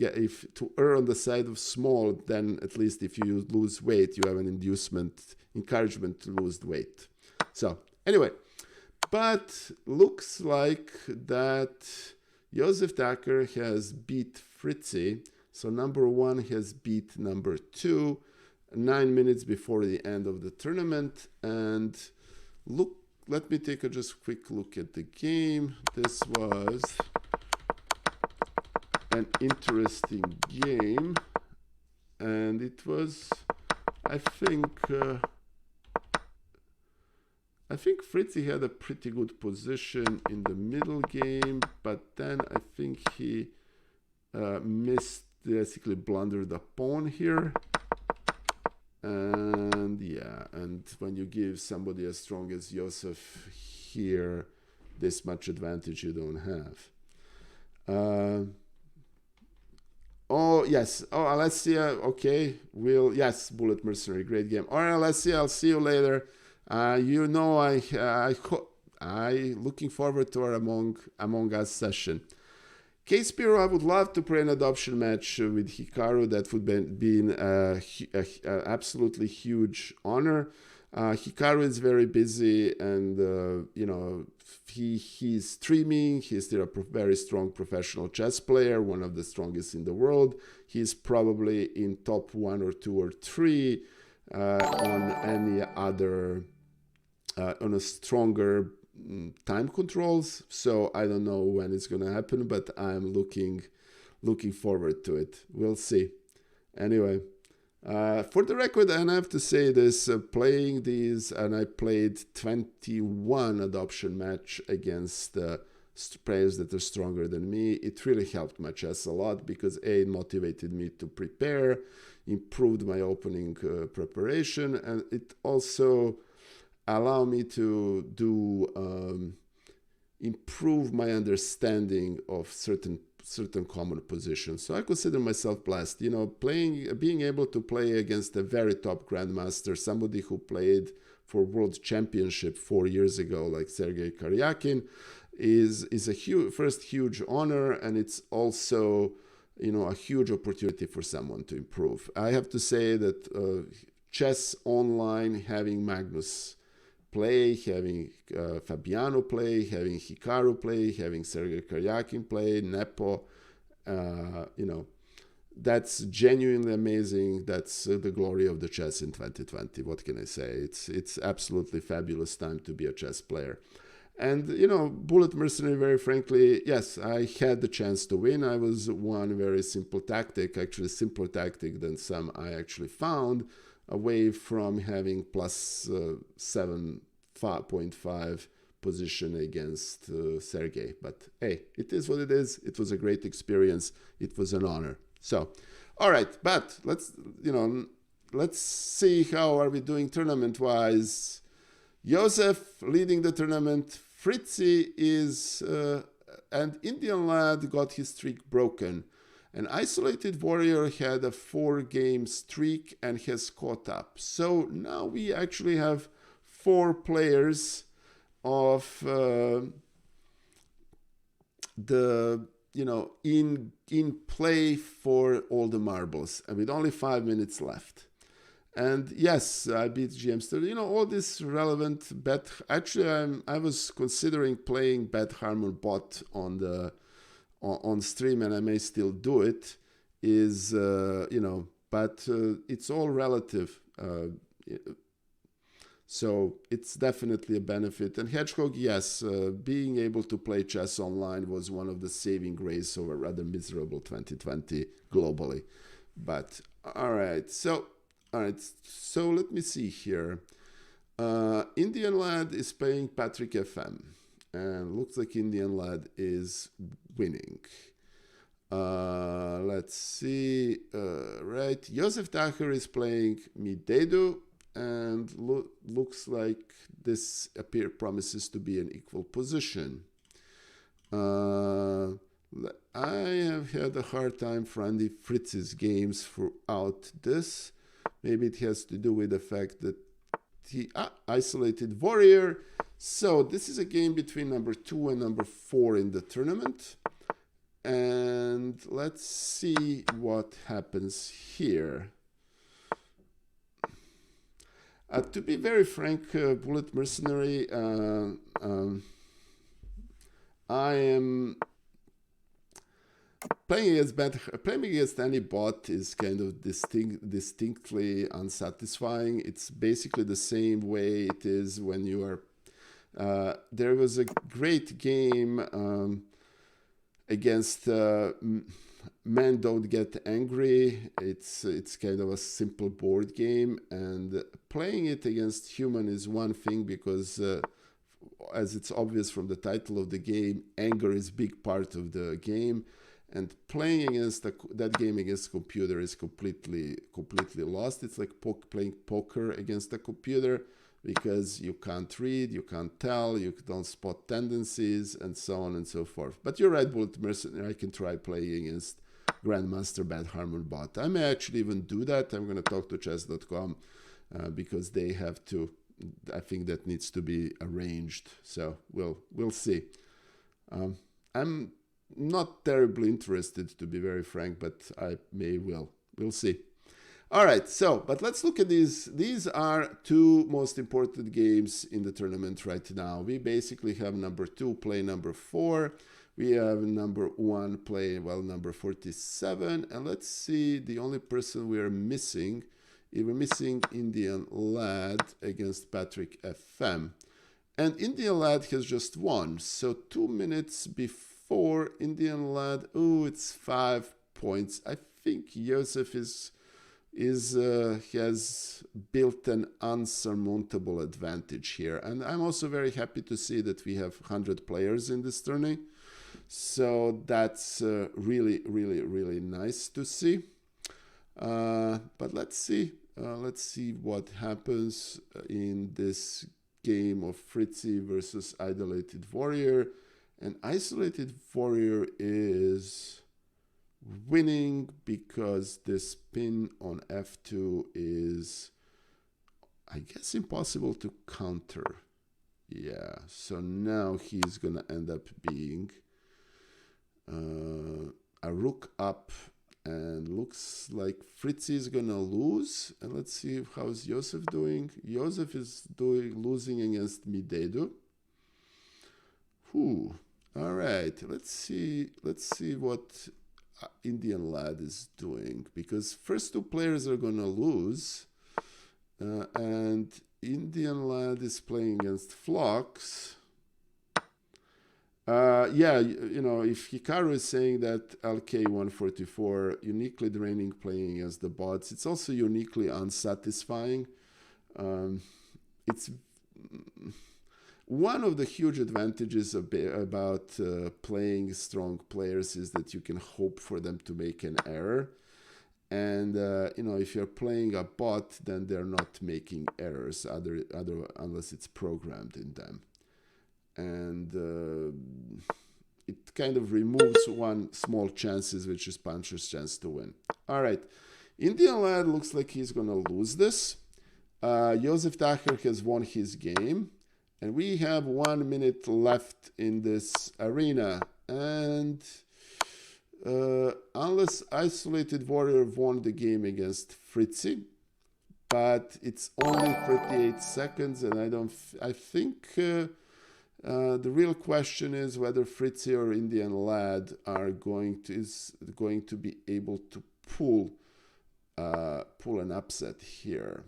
err on the side of small. Then at least if you lose weight, you have an encouragement to lose weight. So anyway, but looks like that Josef Tucker has beat Fritzy. So number one has beat number two 9 minutes before the end of the tournament. And let me take a just quick look at the game. This was an interesting game, and it was, I think Fritzy had a pretty good position in the middle game, but then I think he basically blundered the pawn here. And yeah, and when you give somebody as strong as Josef here this much advantage, you don't have. Oh, yes. Oh, Alessia, okay. Yes, Bullet Mercenary, great game. All right, Alessia, I'll see you later. I looking forward to our Among Us session. K-Spiro, I would love to play an adoption match with Hikaru. That would be an absolutely huge honor. Hikaru is very busy, and he's streaming. He's still a very strong professional chess player, one of the strongest in the world. He's probably in top 1 or 2 or 3 on any other on a stronger time controls. So I don't know when it's gonna happen, but I'm looking forward to it. We'll see. Anyway. For the record, and I have to say this, playing these, and I played 21 adoption match against players that are stronger than me. It really helped my chess a lot because it motivated me to prepare, improved my opening preparation, and it also allowed me to improve my understanding of certain common positions. So I consider myself blessed, being able to play against a very top grandmaster, somebody who played for World Championship 4 years ago, like Sergei Karyakin, is a first huge honor, and it's also, a huge opportunity for someone to improve. I have to say that chess online, having Magnus play, having Fabiano play, having Hikaru play, having Sergei Karyakin play, Nepo, that's genuinely amazing. That's the glory of the chess in 2020. What can I say? It's absolutely fabulous time to be a chess player. And, Bullet Mercenary, very frankly, yes, I had the chance to win. I was one very simple tactic, actually simpler tactic than some I actually found, away from having plus 7.5 position against Sergey. But hey, it is what it is. It was a great experience. It was an honor. So, all right, but let's see how are we doing tournament-wise. Josef leading the tournament. Fritzy is, and Indian Lad got his streak broken. An Isolated Warrior had a 4-game streak and has caught up. So now we actually have 4 players of in play for all the marbles, and with only 5 minutes left. And yes, I beat GM Saturdays. All this relevant bet. Actually, I was considering playing Bet Harmon bot on stream, and I may still do it. But it's all relative. So it's definitely a benefit. And Hedgehog, yes, being able to play chess online was one of the saving grace of a rather miserable 2020 globally. But all right, so let me see here. Indian Lad is playing Patrick FM, and looks like Indian Lad is winning. Let's see. Right, Josef Dacher is playing Midedu. And looks like this promises to be an equal position. I have had a hard time finding Fritz's games throughout this. Maybe it has to do with the fact that he Isolated Warrior. So this is a game between number 2 and number 4 in the tournament. And let's see what happens here. To be very frank, Bullet Mercenary, I am playing against any bot is kind of distinctly unsatisfying. It's basically the same way it is when you are. There was a great game against Men Don't Get Angry. It's kind of a simple board game, and playing it against human is one thing because as it's obvious from the title of the game, anger is a big part of the game, and playing against that game against computer is completely lost. It's like playing poker against a computer, because you can't read, you can't tell, you don't spot tendencies, and so on and so forth. But you're right, Bullet Mercenary, I can try playing against Grandmaster Bad Harmon bot. I may actually even do that. I'm going to talk to chess.com because they have to. I think that needs to be arranged. So we'll see. I'm not terribly interested, to be very frank, but I may will. We'll see. All right, but let's look at these. These are 2 most important games in the tournament right now. We basically have number 2 play number 4. We have number 1 play, number 47. And let's see, the only person we're missing Indian Lad against Patrick FM. And Indian Lad has just won. So 2 minutes before Indian Lad, it's 5 points. I think Josef has built an unsurmountable advantage here. And I'm also very happy to see that we have 100 players in this tourney. So that's really, really, really nice to see. But let's see what happens in this game of Fritzy versus Isolated Warrior. And Isolated Warrior is winning because this pin on f2 is, I guess, impossible to counter. Yeah, so now he's gonna end up being a rook up And looks like Fritzi is gonna lose. And let's see how's Josef doing. Josef is losing against Midedu. All right, let's see what Indian Lad is doing, because first two players are gonna lose, and Indian Lad is playing against Phlox. Yeah, if Hikaru is saying that LK144 uniquely draining playing as the bots, it's also uniquely unsatisfying. It's one of the huge advantages about playing strong players is that you can hope for them to make an error. And, if you're playing a bot, then they're not making errors unless it's programmed in them. And it kind of removes one small chances, which is Puncher's chance to win. All right. Indian Lad looks like he's going to lose this. Josef Tacher has won his game. And we have 1 minute left in this arena. And unless Isolated Warrior won the game against Fritzi, but it's only 38 seconds, and I think the real question is whether Fritzi or Indian Lad is going to be able to pull an upset here.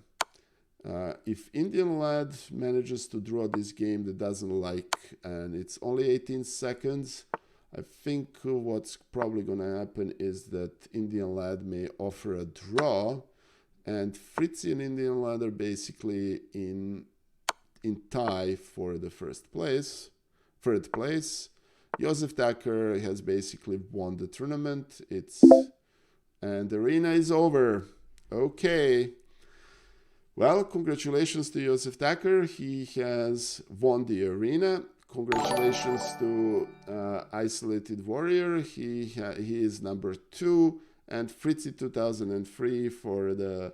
If Indian Lad manages to draw this game that doesn't like, and it's only 18 seconds, I think what's probably going to happen is that Indian Lad may offer a draw, and Fritzi and Indian Lad are basically in tie for the third place. Josef Tacher has basically won the tournament. And the arena is over. Okay. Well, congratulations to Josef Tacher. He has won the arena. Congratulations to Isolated Warrior. He is number 2, and Fritzi 2003 for the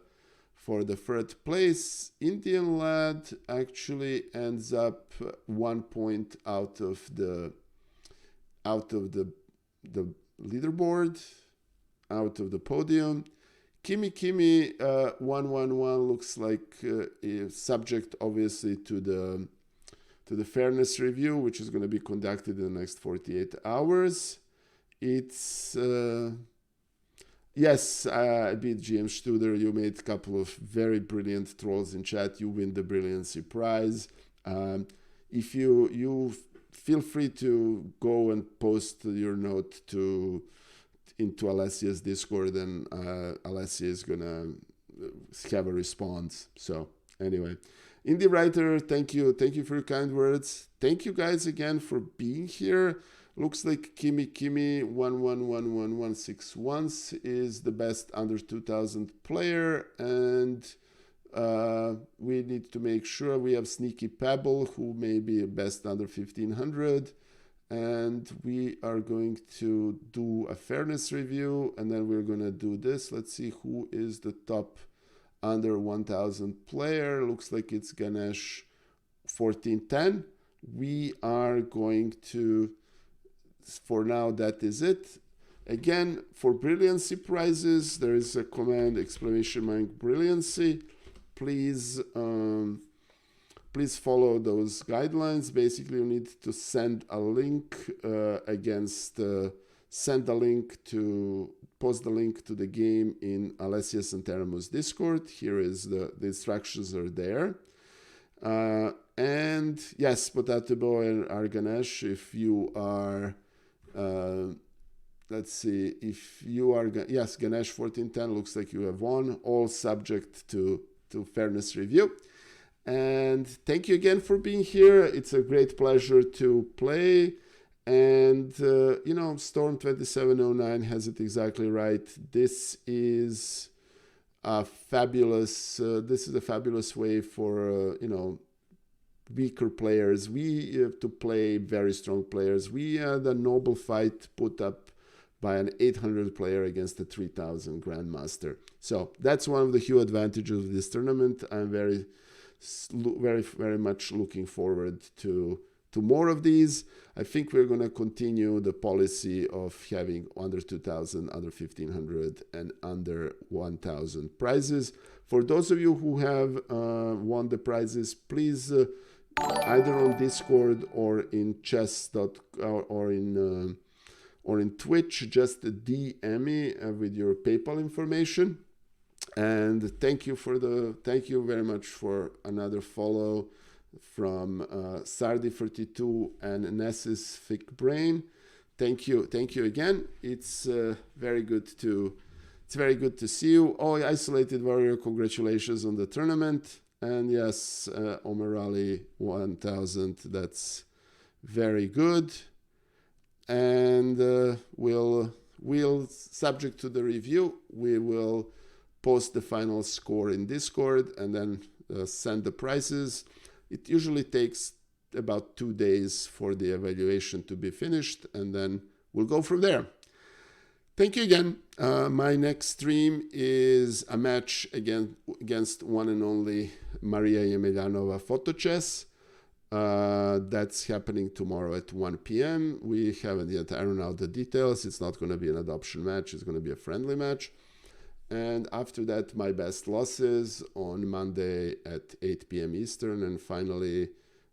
third place. Indian Lad actually ends up 1 point out of the leaderboard, out of the podium. Kimi 111 looks like subject obviously to the fairness review, which is going to be conducted in the next 48 hours. It's yes, I beat GM Studer. You made a couple of very brilliant trolls in chat. You win the Brilliancy Prize. If you feel free to go and post your note into Alessia's Discord, and Alessia is gonna have a response. So anyway, Indie Writer, thank you for your kind words. Thank you guys again for being here. Looks like Kimi 111161 is the best under 2000 player, and we need to make sure we have Sneaky Pebble, who may be best under 1500. And we are going to do a fairness review, and then we're going to do this. Let's see who is the top under 1000 player. Looks like it's Ganesh 1410. We are going to, for now, that is it. Again, for Brilliancy prizes, there is a command !Brilliancy. Please follow those guidelines. Basically, you need to send a link post the link to the game in Alessia Santeramo's Discord. Here is the instructions are there. And yes, Potato Boy and Arganesh, if you are, let's see, if you are, yes, Ganesh 1410 looks like you have won, all subject to fairness review. And thank you again for being here. It's a great pleasure to play. And, Storm 2709 has it exactly right. This is a fabulous way for, weaker players. We have to play very strong players. We had a noble fight put up by an 800 player against a 3000 Grandmaster. So that's one of the huge advantages of this tournament. I'm very, very much looking forward to to more of these. I think we're going to continue the policy of having under 2,000, under 1,500, and under 1,000 prizes. For those of you who have won the prizes, please either on Discord or in chess or in Twitch, just DM me with your PayPal information. And thank you very much for another follow from Sardi42 and Nessus Thick Brain. Thank you again. It's very good to see you. Oh, Isolated Warrior, congratulations on the tournament. And yes, Omerali 1000, that's very good. And we'll subject to the review, we will post the final score in Discord and then send the prizes. It usually takes about 2 days for the evaluation to be finished, and then we'll go from there. Thank you again. My next stream is a match against one and only Maria Yemelyanova Photo Chess. That's happening tomorrow at 1 p.m. We haven't yet ironed out the details. It's not going to be an adoption match. It's going to be a friendly match. And after that, my best losses on Monday at 8 p.m. Eastern. And finally,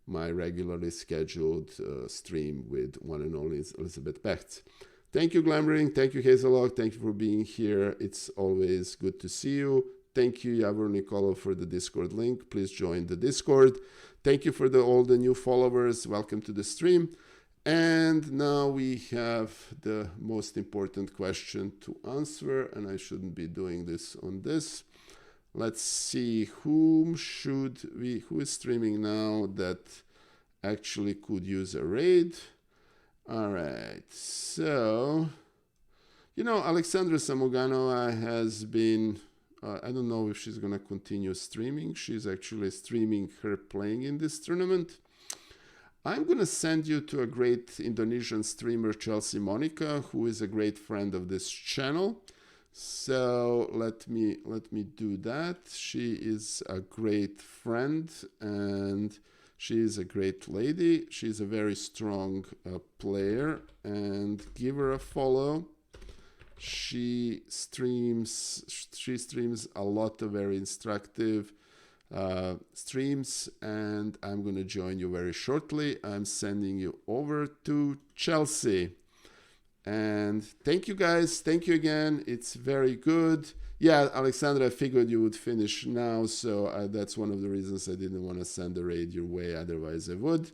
my regularly scheduled stream with one and only Elizabeth Becht. Thank you, Glamoring. Thank you, Hazelog. Thank you for being here. It's always good to see you. Thank you, Yavor Nikola, for the Discord link. Please join the Discord. Thank you for all the new followers. Welcome to the stream. And now we have the most important question to answer, and I shouldn't be doing this on this. Let's see who is streaming now that actually could use a raid. All right, so, Alexandra Zamoganova has been, I don't know if she's going to continue streaming. She's actually streaming her playing in this tournament. I'm going to send you to a great Indonesian streamer, Chelsea Monica, who is a great friend of this channel. So let me do that. She is a great friend and she is a great lady. She's a very strong player, and give her a follow. She streams a lot of very instructive streams, and I'm going to join you very shortly. I'm sending you over to Chelsea. And thank you guys. Thank you again. It's very good. Yeah, Alexandra, I figured you would finish now, so that's one of the reasons I didn't want to send the raid your way. Otherwise, I would.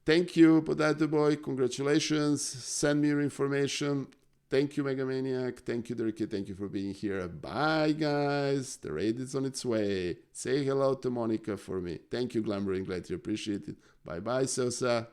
Thank you, Potato Boy. Congratulations. Send me your information. Thank you, Megamaniac. Thank you, Dirky. Thank you for being here. Bye, guys. The raid is on its way. Say hello to Monica for me. Thank you, Glamoring. Glad you appreciate it. Bye-bye, Sosa.